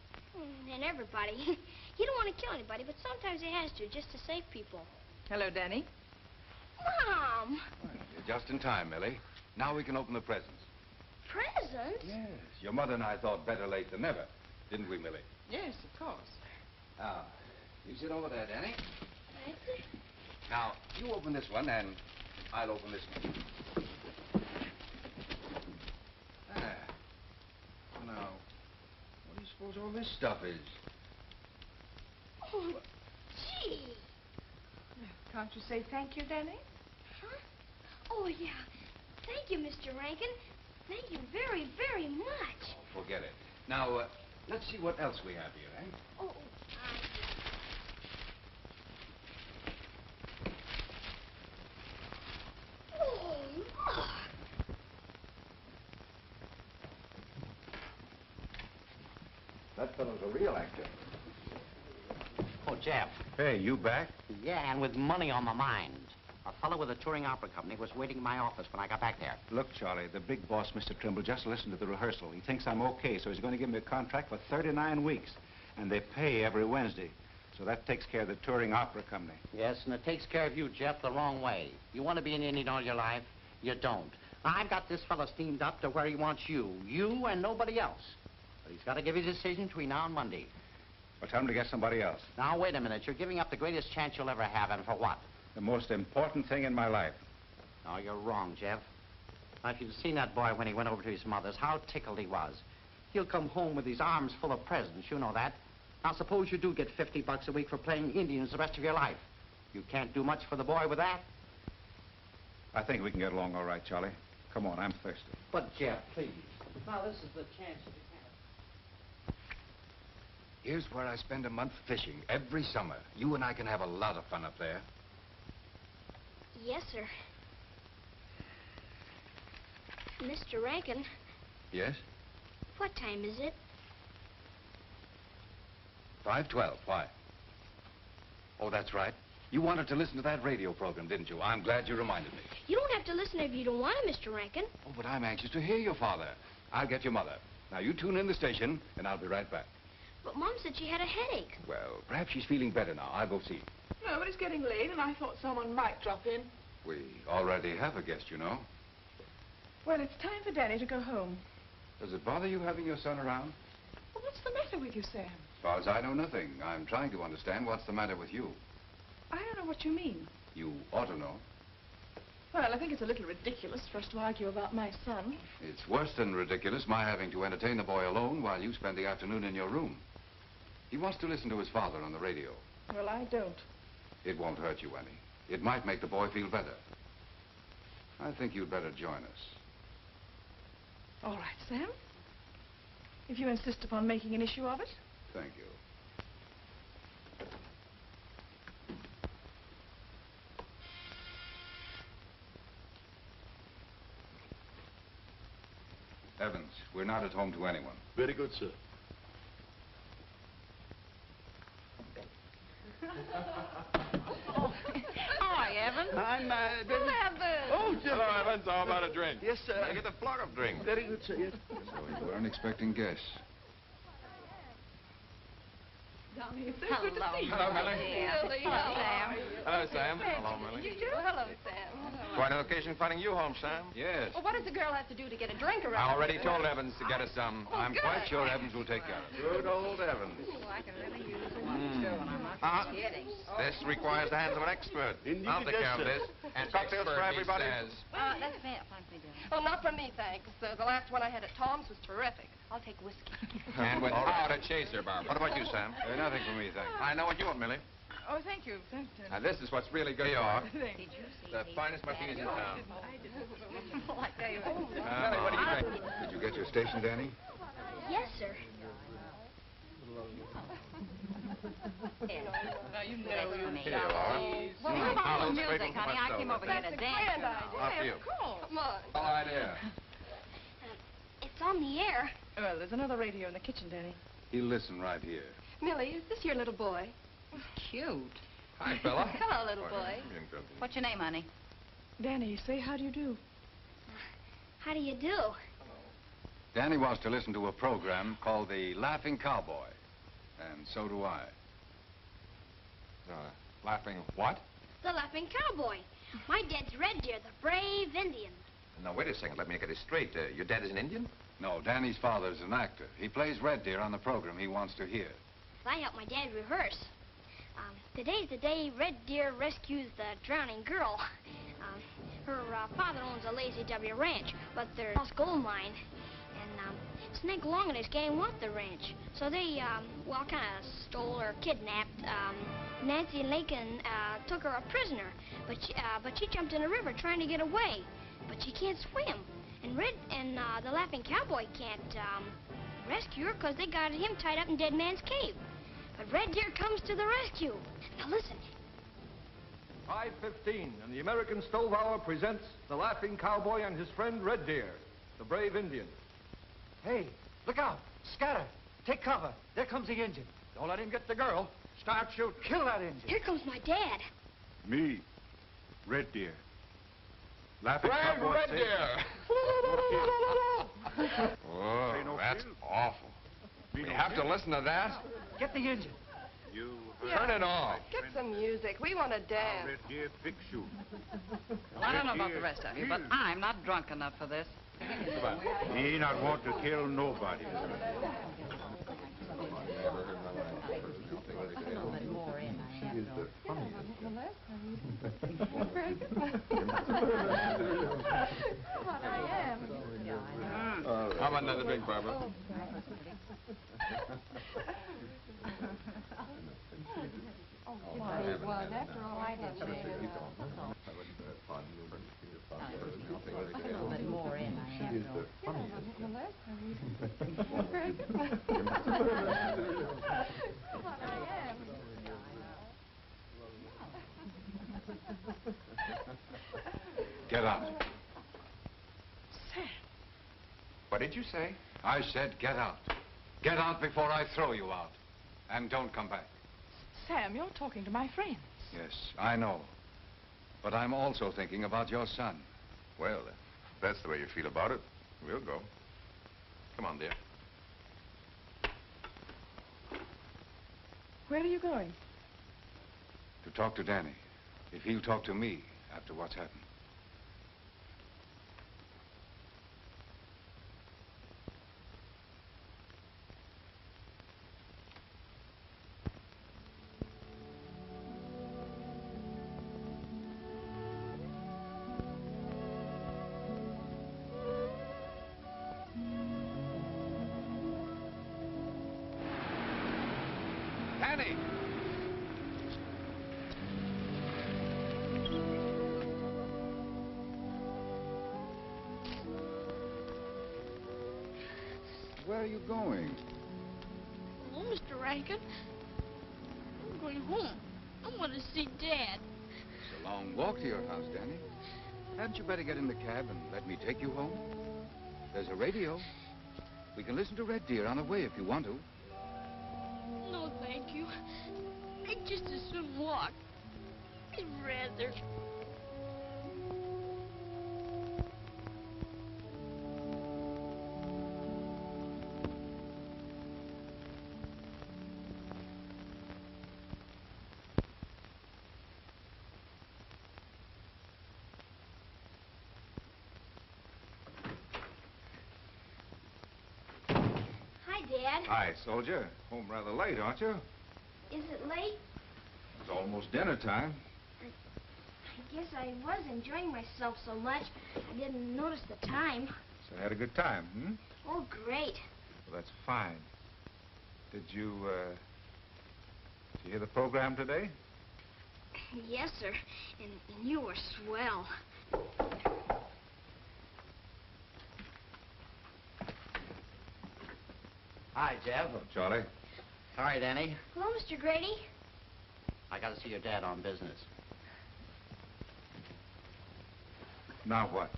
And everybody. He don't want to kill anybody, but sometimes he has to, just to save people. Hello, Danny. Mom! Well, you're just in time, Millie. Now we can open the presents. Presents? Yes. Your mother and I thought better late than never, didn't we, Millie? Yes, of course. Now, you sit over there, Danny. Right. Now, you open this one, and I'll open this one. There. Now, what do you suppose all this stuff is? Oh, gee. Can't you say thank you, Danny? Huh? Oh, yeah. Thank you, Mr. Rankin. Thank you very, very much. Oh, forget it. Now, let's see what else we have here, eh? Oh, That fellow's a real actor. Oh, Jeff. Hey, you back? Yeah, and with money on my mind. A fellow with a touring opera company was waiting in my office when I got back there. Look, Charlie, the big boss, Mr. Trimble, just listened to the rehearsal. He thinks I'm okay, so he's going to give me a contract for 39 weeks. And they pay every Wednesday. So that takes care of the touring opera company. Yes, and it takes care of you, Jeff, the wrong way. You want to be an Indian all your life? You don't. I've got this fellow steamed up to where he wants you. You and nobody else. But he's got to give his decision between now and Monday. Well, tell him to get somebody else. Now, wait a minute. You're giving up the greatest chance you'll ever have, and for what? The most important thing in my life. No, you're wrong, Jeff. Now, if you'd seen that boy when he went over to his mother's, how tickled he was. He'll come home with his arms full of presents, you know that. Now, suppose you do get $50 a week for playing Indians the rest of your life. You can't do much for the boy with that. I think we can get along all right, Charlie. Come on, I'm thirsty. But, Jeff, please. Now, this is the chance that you can. Here's where I spend a month fishing every summer. You and I can have a lot of fun up there. Yes, sir. Mr. Rankin, Yes? what time is it? 5:12. Why? Oh, that's right. You wanted to listen to that radio program, didn't you? I'm glad you reminded me. You don't have to listen if you don't want to, Mr. Rankin. Oh, but I'm anxious to hear your father. I'll get your mother. Now, you tune in the station, and I'll be right back. But Mom said she had a headache. Well, perhaps she's feeling better now. I'll go see. No, but it's getting late, and I thought someone might drop in. We already have a guest, you know. Well, it's time for Danny to go home. Does it bother you having your son around? Well, what's the matter with you, Sam? As far as I know, nothing. I'm trying to understand what's the matter with you. I don't know what you mean. You ought to know. Well, I think it's a little ridiculous for us to argue about my son. It's worse than ridiculous, my having to entertain the boy alone while you spend the afternoon in your room. He wants to listen to his father on the radio. Well, I don't. It won't hurt you any. It might make the boy feel better. I think you'd better join us. All right, Sam. If you insist upon making an issue of it. Thank you. Evans, we're not at home to anyone. Very good, sir. Hi, Evan. I'm, We'll have this. Oh, Jim. Hello, Evans. How about a drink? Yes, sir. Can I get a flock of drinks? Very good, sir, yes. So you weren't expecting guests. Donnie, it's so good to see you. Hello, Millie. Hello, Sam. Hello, Sam. Hello, Millie. Hello, Sam. Quite an occasion finding you home, Sam. Yes. Well, what does a girl have to do to get a drink around I already here? told Evans to get us some. I'm quite sure Evans will take care of it. Good old Evans. Oh, I can really use one, too, and I'm not kidding. This requires the hands of an expert. Indeed I'll it take care does, of sir. this. And cocktails for everybody? That's me. Thank me, dear. Oh, not for me, thanks. The last one I had at Tom's was terrific. I'll take whiskey. And without a chaser, Barbara. What about you, Sam? Nothing for me, thanks. I know what you want, Millie. Oh, thank you. Thank you. Now, this is what's really good. Here you are. Thank Did you see The me? finest martinis in town. Oh, I tell you what. Millie, what do you think? Did you get your station, Danny? Yes, sir. Now, you know me. Here you are. Well, how about the music, honey? I came over here to dance. After you. Come on. Well idea. It's on the air. Well, there's another radio in the kitchen, Danny. He'll listen right here. Millie, is this your little boy? Cute. Hi, Bella. Hello, little boy. What's your name, honey? Danny, say how do you do? How do you do? Danny wants to listen to a program called The Laughing Cowboy. And so do I. Laughing what? The Laughing Cowboy. My dad's Red Deer, the brave Indian. Now, wait a second. Let me get it straight. Your dad is an Indian? No, Danny's father's an actor. He plays Red Deer on the program he wants to hear. I helped my dad rehearse. Today's the day Red Deer rescues the drowning girl. Her father owns a Lazy W ranch, but there's a lost gold mine. And Snake Long and his gang want the ranch. So they, well, kind of stole or kidnapped. Nancy and Lincoln took her a prisoner, but she jumped in a river trying to get away. But she can't swim. And the Laughing Cowboy can't rescue her because they got him tied up in Dead Man's Cave. But Red Deer comes to the rescue. Now listen. 5:15, and the American Stove Hour presents The Laughing Cowboy and his friend Red Deer, the brave Indian. Hey, look out! Scatter! Take cover. There comes the engine. Don't let him get the girl. Start shooting. Kill that engine. Here comes my dad. Me, Red Deer. Laughing Red, cowboy Red say- Deer! Oh, Say no that's kill. awful. Me We no have to kill. listen to that? Get the engine. You Turn it off. Get some music. We want to dance. Red Deer fix you. Well, I don't know about the rest of you, but I'm not drunk enough for this. He not want to kill nobody. How about another drink, Barbara? After all, I did Get out. Sam. What did you say? I said get out. Get out before I throw you out. And don't come back. Sam, you're talking to my friends. Yes, I know. But I'm also thinking about your son. Well, if that's the way you feel about it, we'll go. Come on, dear. Where are you going? To talk to Danny. If he'll talk to me after what's happened. Danny! Where are you going? Oh, Mr. Rankin. I'm going home. I want to see Dad. It's a long walk to your house, Danny. Hadn't you better get in the cab and let me take you home? There's a radio. We can listen to Red Deer on the way if you want to. No, thank you. I'd just as soon walk. I'd rather. Hi, Dad. Hi, soldier. Home rather late, aren't you? Is it late? It's almost dinner time. I guess I was enjoying myself so much, I didn't notice the time. So I had a good time, hmm? Oh, great. Well, that's fine. Did you hear the program today? Yes, sir. And you were swell. Hi, Jeff. Hello, Charlie. All right, Annie. Hello, Mr. Grady. I got to see your dad on business. Now what?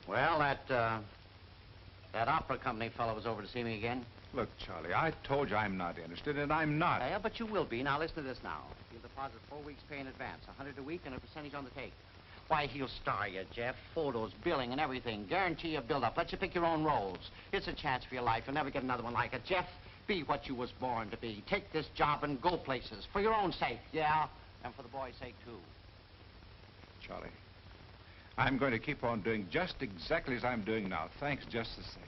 Well, that opera company fellow was over to see me again. Look, Charlie, I told you I'm not interested, and I'm not. Yeah, but you will be. Now, listen to this now. He'll deposit 4 weeks' pay in advance, $100 a week and a percentage on the take. Why, he'll star you, Jeff. Photos, billing, and everything. Guarantee you a build-up. Let you pick your own roles. It's a chance for your life. You'll never get another one like it. Jeff, be what you was born to be. Take this job and go places. For your own sake, yeah? And for the boy's sake, too. Charlie, I'm going to keep on doing just exactly as I'm doing now. Thanks just the same.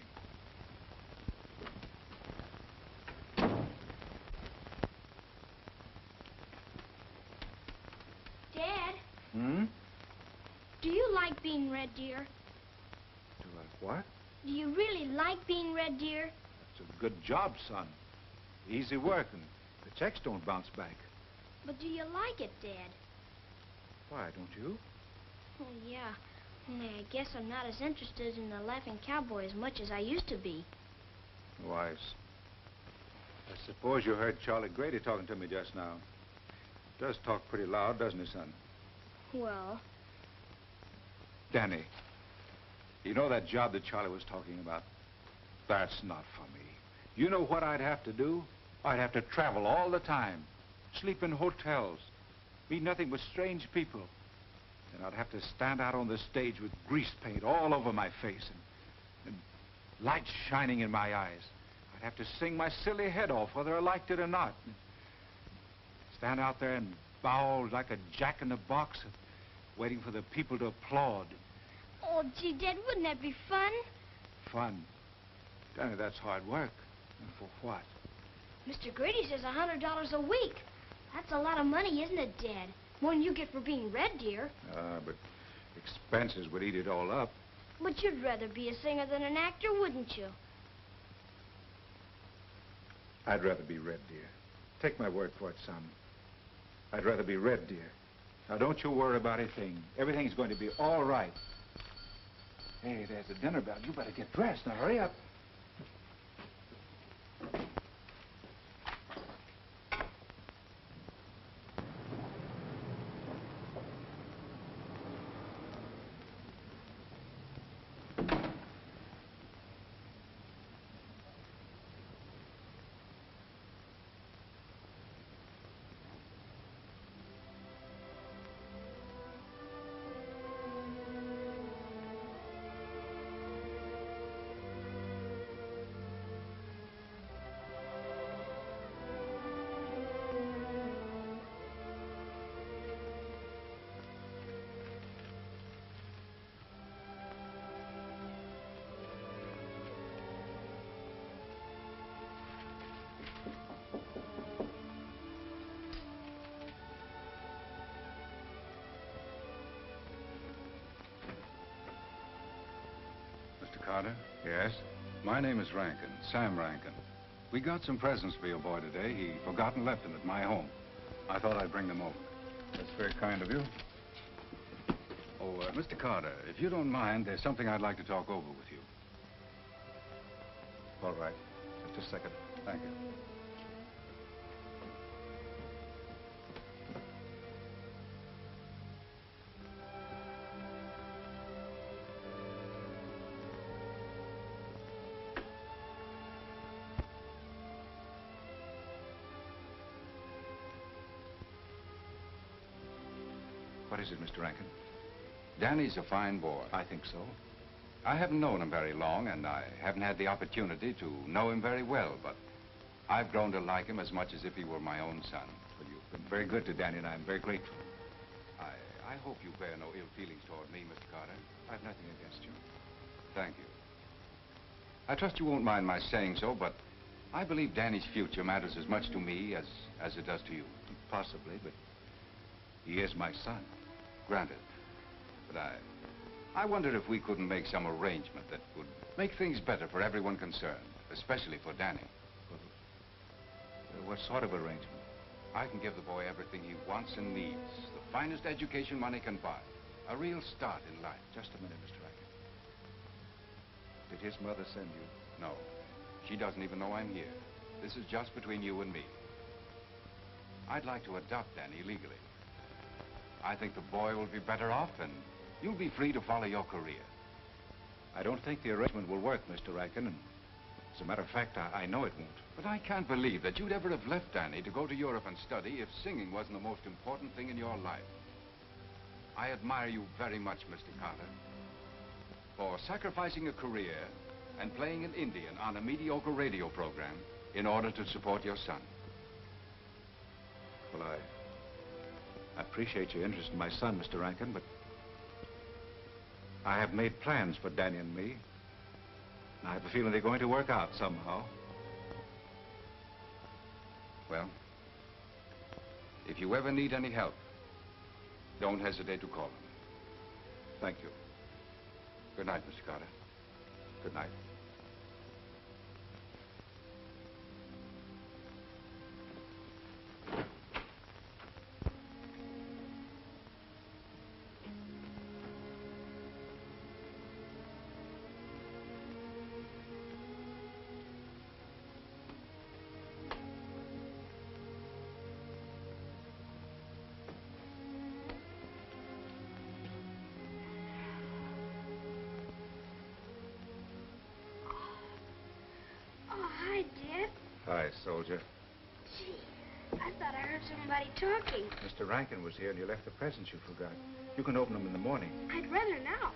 Dad, Hmm? do you like being Red Deer? Do I what? Do you really like being Red Deer? It's a good job, son. Easy work, and the checks don't bounce back. But do you like it, Dad? Why, don't you? Oh, yeah. Only I guess I'm not as interested in the Laughing Cowboy as much as I used to be. Why, I suppose you heard Charlie Grady talking to me just now. Does talk pretty loud, doesn't he, son? Well, Danny, you know that job that Charlie was talking about? That's not for me. You know what I'd have to do? I'd have to travel all the time, sleep in hotels, meet nothing but strange people. And I'd have to stand out on the stage with grease paint all over my face and lights shining in my eyes. I'd have to sing my silly head off whether I liked it or not. Stand out there and bow like a jack in the box, waiting for the people to applaud. Oh, gee, Dad, wouldn't that be fun? Fun. Danny, that's hard work. And for what? Mr. Grady says $100 a week. That's a lot of money, isn't it, Dad? More than you get for being Red Deer. But expenses would eat it all up. But you'd rather be a singer than an actor, wouldn't you? I'd rather be Red Deer. Take my word for it, son. I'd rather be Red Deer. Now, don't you worry about anything. Everything's going to be all right. Hey, there's a dinner bell. You better get dressed. Now, hurry up. Mr. Carter? Yes? My name is Rankin, Sam Rankin. We got some presents for your boy today. He forgot and left them at my home. I thought I'd bring them over. That's very kind of you. Oh, Mr. Carter, if you don't mind, there's something I'd like to talk over with you. All right. Just a second. Thank you. What is it, Mr. Rankin? Danny's a fine boy. I think so. I haven't known him very long, and I haven't had the opportunity to know him very well, but I've grown to like him as much as if he were my own son. Well, you've been very good to Danny, and I'm very grateful. I hope you bear no ill feelings toward me, Mr. Carter. I have nothing against you. Thank you. I trust you won't mind my saying so, but I believe Danny's future matters as much to me as it does to you. Possibly, but he is my son. Granted. But I wondered if we couldn't make some arrangement that would make things better for everyone concerned, especially for Danny. Well, what sort of arrangement? I can give the boy everything he wants and needs. The finest education money can buy. A real start in life. Just a minute, Mr. Rankin. Did his mother send you? No. She doesn't even know I'm here. This is just between you and me. I'd like to adopt Danny legally. I think the boy will be better off, and you'll be free to follow your career. I don't think the arrangement will work, Mr. Rankin, and as a matter of fact, I know it won't. But I can't believe that you'd ever have left Danny to go to Europe and study if singing wasn't the most important thing in your life. I admire you very much, Mr. Carter, for sacrificing a career and playing an Indian on a mediocre radio program in order to support your son. Well, I appreciate your interest in my son, Mr. Rankin, but I have made plans for Danny and me. And I have a feeling they're going to work out somehow. Well, if you ever need any help, don't hesitate to call me. Thank you. Good night, Mr. Carter. Good night. Hi, Dad. Hi, soldier. Gee, I thought I heard somebody talking. Mr. Rankin was here and you left the presents you forgot. You can open them in the morning. I'd rather now.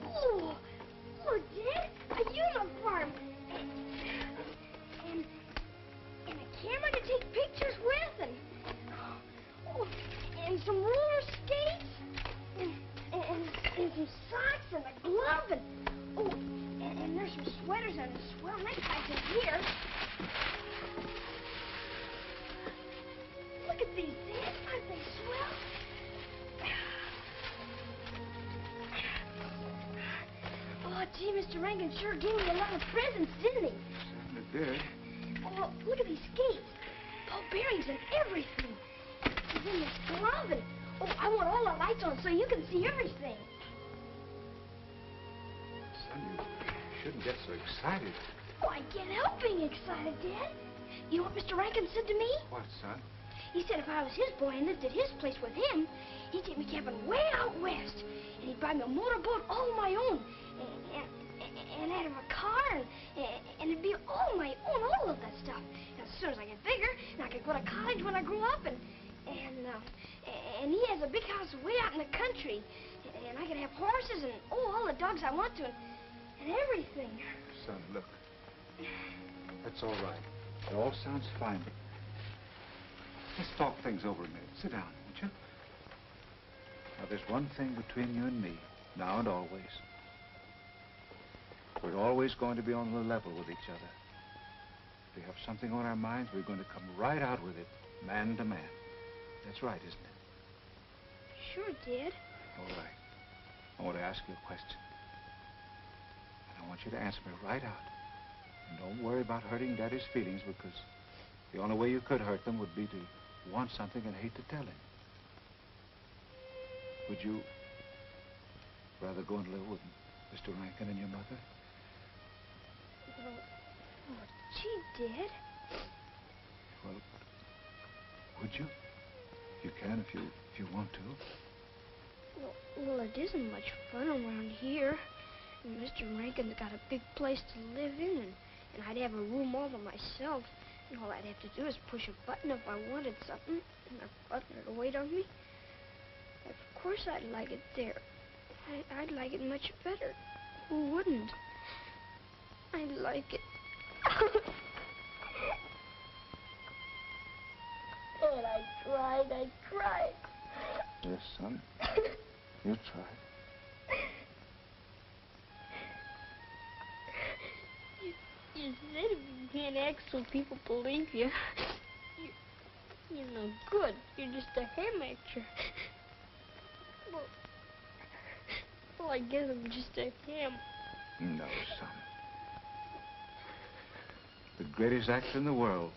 Oh, look, Dad, a uniform. And a camera to take pictures with, and some roller skates, and some socks and a glove, and there's some sweaters and a swell neckties in here. Look at these, Dad. Aren't they swell? Oh, gee, Mr. Rankin sure gave me a lot of presents, didn't he? Certainly did. Oh, look at these skates. Ball bearings and everything. And then this glove and... Oh, I want all the lights on so you can see everything. Son, you shouldn't get so excited. Oh, I can't help being excited, Dad. You know what Mr. Rankin said to me? What, son? He said if I was his boy and lived at his place with him, he'd take me camping way out west. And he'd buy me a motorboat all my own. And I'd have a car, and it'd be all my own, all of that stuff. And as soon as I get bigger, and I could go to college when I grew up, and he has a big house way out in the country, and I could have horses and all the dogs I want to, and everything. Son, look, that's all right. It all sounds fine, but let's talk things over a minute. Sit down, won't you? Now, there's one thing between you and me, now and always. We're always going to be on the level with each other. If we have something on our minds, we're going to come right out with it, man to man. That's right, isn't it? Sure, Dad. All right. I want to ask you a question. And I want you to answer me right out. And don't worry about hurting Daddy's feelings, because the only way you could hurt them would be to want something and hate to tell him. Would you rather go and live with Mr. Rankin and your mother? Oh, gee, Dad. Well, would you? You can if you want to. Well, it isn't much fun around here. And Mr. Rankin's got a big place to live in, and I'd have a room all to myself. And all I'd have to do is push a button if I wanted something, and a button would wait on me. Of course I'd like it there. I'd like it much better. Who wouldn't? I'd like it. And I tried. Yes, son. You tried. You said if you can't act so people believe you, you're no good. You're just a ham actor. Well, I guess I'm just a ham. No, son. The greatest actor in the world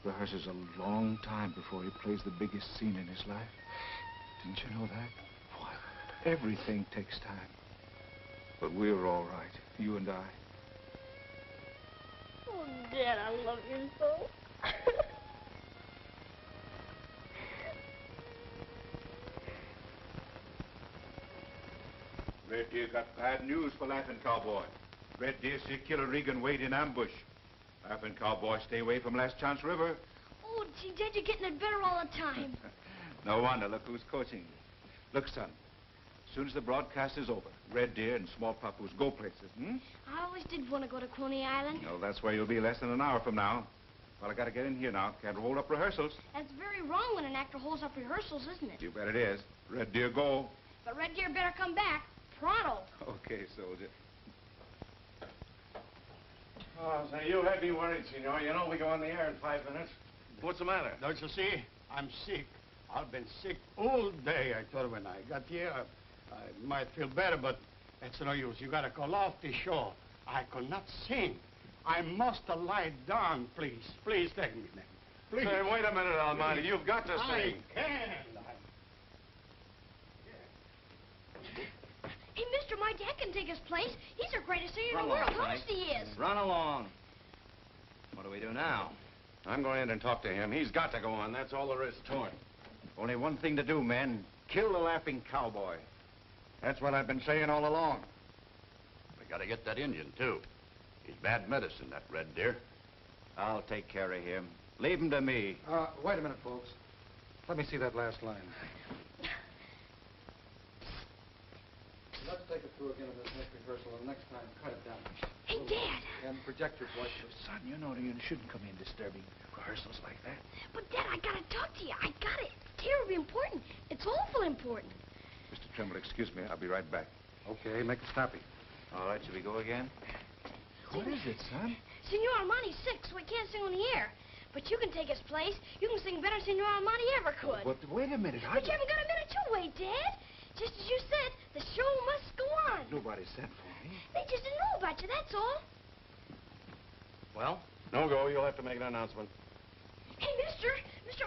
rehearses a long time before he plays the biggest scene in his life. Didn't you know that? Why, everything takes time. But we're all right, you and I. Oh, Dad, I love you so. Red Deer got bad news for Laughing Cowboy. Red Deer see Killer Regan wait in ambush. Laughing Cowboy stay away from Last Chance River. Oh, gee, Dad, you're getting it better all the time. No wonder. Look who's coaching you. Look, son, as soon as the broadcast is over, Red Deer and Small Papoose go places, I always did want to go to Coney Island. No, that's where you'll be less than an hour from now. Well, I gotta get in here now. Can't hold up rehearsals. That's very wrong when an actor holds up rehearsals, isn't it? You bet it is. Red Deer, go. But Red Deer better come back. Pronto. Okay, soldier. Oh, so you had me worried, senor. You know we go on the air in 5 minutes. What's the matter? Don't you see? I'm sick. I've been sick all day. I thought when I got here, I might feel better, but it's no use. You gotta call off the show. I could not sing. I must lie down, please. Please take me then. Please. Say, wait a minute, Almighty. You've got to I sing. can. Hey, mister, my dad can take his place. He's the greatest singer in Run the world. along, Honest he is. Run along. What do we do now? I'm going in and talk to him. He's got to go on. That's all there is to it. Only one thing to do, men. Kill the laughing cowboy. That's what I've been saying all along. We gotta get that Indian, too. He's bad medicine, that red deer. I'll take care of him. Leave him to me. Wait a minute, folks. Let me see that last line. Let's take it through again in this next rehearsal, and next time, cut it down. Hey, Dad! And project your voice. Son, you know you shouldn't come in disturbing rehearsals like that. But, Dad, I gotta talk to you. I got it. It's terribly important. It's awful important. Mr. Trimble, excuse me. I'll be right back. Okay, make it snappy. All right, shall we go again? What is it, son? Senor Armani's sick, so he can't sing on the air. But you can take his place. You can sing better than Senor Armani ever could. But wait a minute. But you haven't got a minute to wait, Dad. Just as you said, the show must go on. Nobody sent for me. They just didn't know about you, that's all. Well? No go. You'll have to make an announcement. Hey, mister,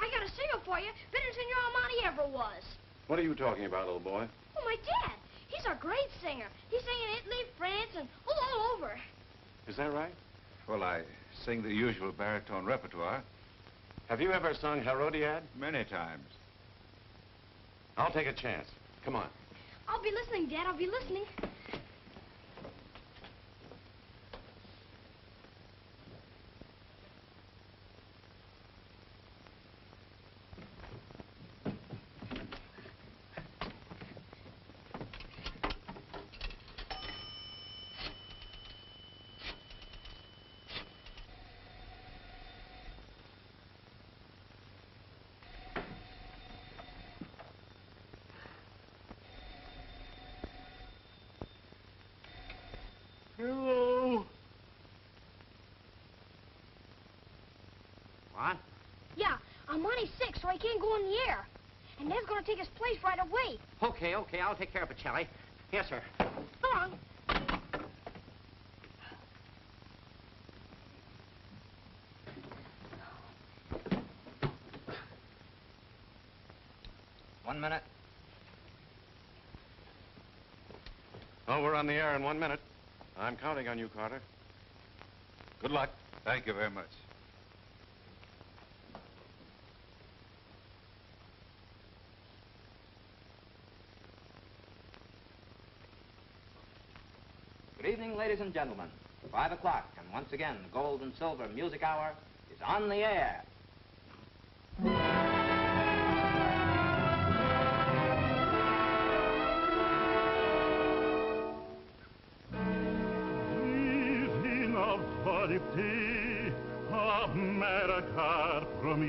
I got a singer for you, better than Senor Armani ever was. What are you talking about, little boy? Oh, my dad. He's a great singer. He's sang in Italy, France, and all over. Is that right? Well, I sing the usual baritone repertoire. Have you ever sung Herodiad? Many times. I'll take a chance. Come on. I'll be listening, Dad. I'll be listening. Hello. What? Yeah, Armani's sick, so he can't go in the air. And Ned's gonna take his place right away. Okay, I'll take care of Pacelli. Yes, sir. Come on. 1 minute. Oh, we're on the air in 1 minute. I'm counting on you, Carter. Good luck. Thank you very much. Good evening, ladies and gentlemen. 5 o'clock, and once again, the Gold and Silver Music Hour is on the air. Evening of volupté, America promise.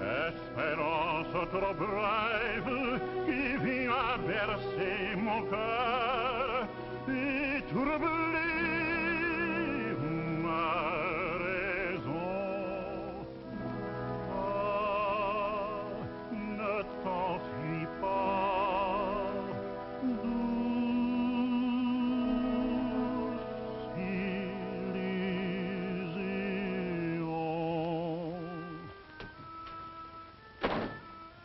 Espérance trop brève qui vient à bercer mon cœur et troubler ma raison. Ah, ne t'enfuis pas, douce illusion.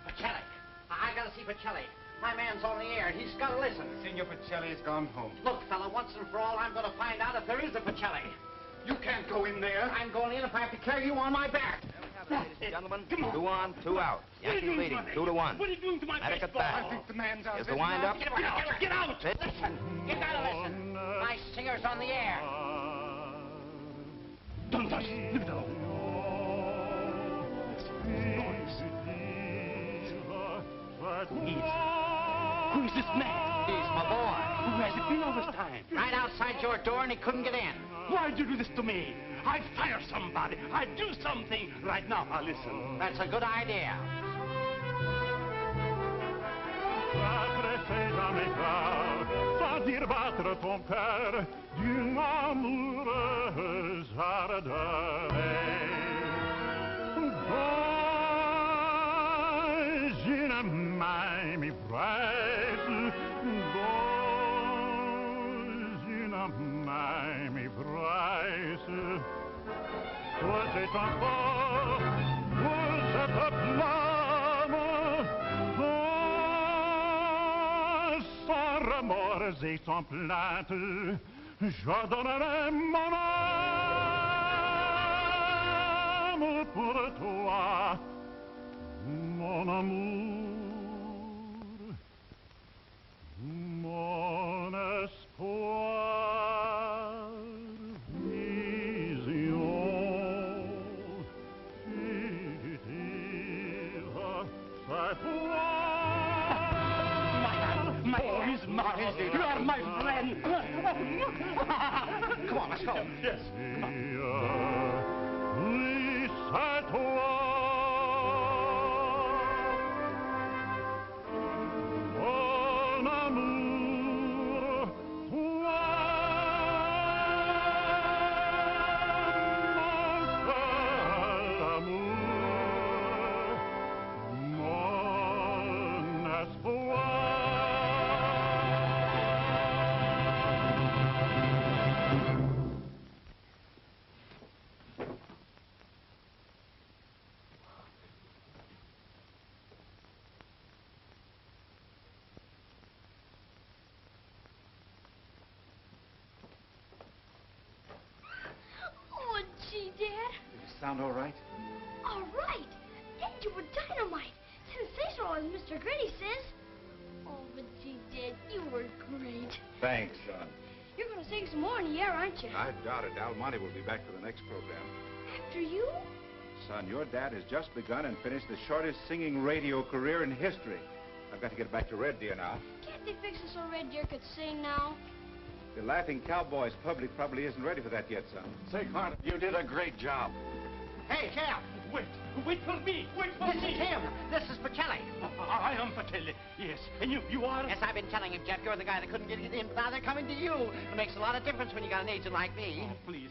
Pacelli. I gotta see Pacelli. My man's on the air. He's gotta listen. Senor Pacelli has gone home. Look, fella, once and for all, I'm gonna find out if there is a Pacelli. You can't go in there. I'm going in if I have to carry you on my back. Ladies and gentlemen, 2 on, 2 out. Yankees leading 2-1. What are you doing to my Medic at baseball? bat. I think the man's out. Here's the windup. Get out! Listen. You gotta listen. My singer's on the air. Don't touch. Leave it alone. Who is this man? He's my boy. Who has it been all this time? Right outside your door and he couldn't get in. Why'd you do this to me? I'd fire somebody. I'd do something. Right now, now listen. That's a good idea. Après jamais pas, sentir battre ton cœur d'une amoureuse ardeur. Dans une main m'ivresse, dans une main m'ivresse, toi c'est encore, toi cette flamme, sans remords et sans plainte, je donnerai mon âme. He's mine. You are my friend. Come on, let's go. Yes. Come on. Oh, gee, Dad. Did it sound all right? All right. Dad, you were dynamite. Sensational, as Mr. Gritty says. Oh, but gee, Dad, you were great. Thanks, son. You're going to sing some more in the air, aren't you? I doubt it. Almonte will be back for the next program. After you? Son, your dad has just begun and finished the shortest singing radio career in history. I've got to get back to Red Deer now. Can't they fix it so Red Deer could sing now? The Laughing Cowboys public probably isn't ready for that yet, son. Say, Carter, you did a great job. Hey, Jeff. Wait for me. Wait for This me. is him. This is Pacelli. I am Patelli. Yes. And you are? Yes, I've been telling him, Jeff. You're the guy that couldn't get it in, but now they're coming to you. It makes a lot of difference when you got an agent like me. Oh, please,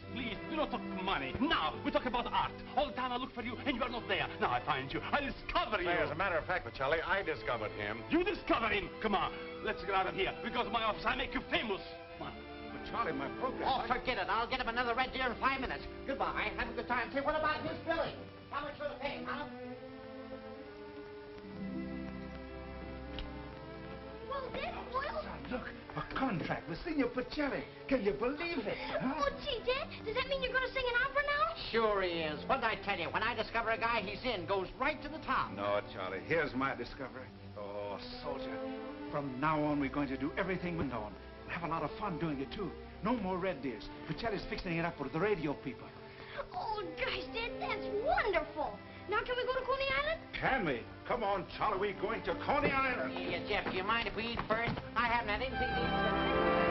do not talk money. Now, we talk about art. All the time I look for you, and you are not there. Now I find you. I discover you. Say, as a matter of fact, Pacelli, I discovered him. You discover him. Come on. Let's get out of here. Because of my office, I make you famous. Come on. But Charlie, my program... Oh, forget it. I'll get him another Red Deer in 5 minutes. Goodbye. Have a good time. Say, what about his billing? How much will it pay, huh? Well, Dad, well... Look, a contract with Signor Pacelli. Can you believe it? Huh? Oh, gee, Dad, does that mean you're going to sing an opera now? Sure he is. What did I tell you? When I discover a guy, he's in. Goes right to the top. No, Charlie. Here's my discovery. Oh, soldier. From now on, we're going to do everything we know. We'll have a lot of fun doing it, too. No more Red Deers. Pacelli's fixing it up with the radio people. Oh, gosh, Dad, that's wonderful. Now, can we go to Coney Island? Can we? Come on, Charlie. We're going to Coney Island. Yeah, Jeff, do you mind if we eat first? I haven't had anything to eat.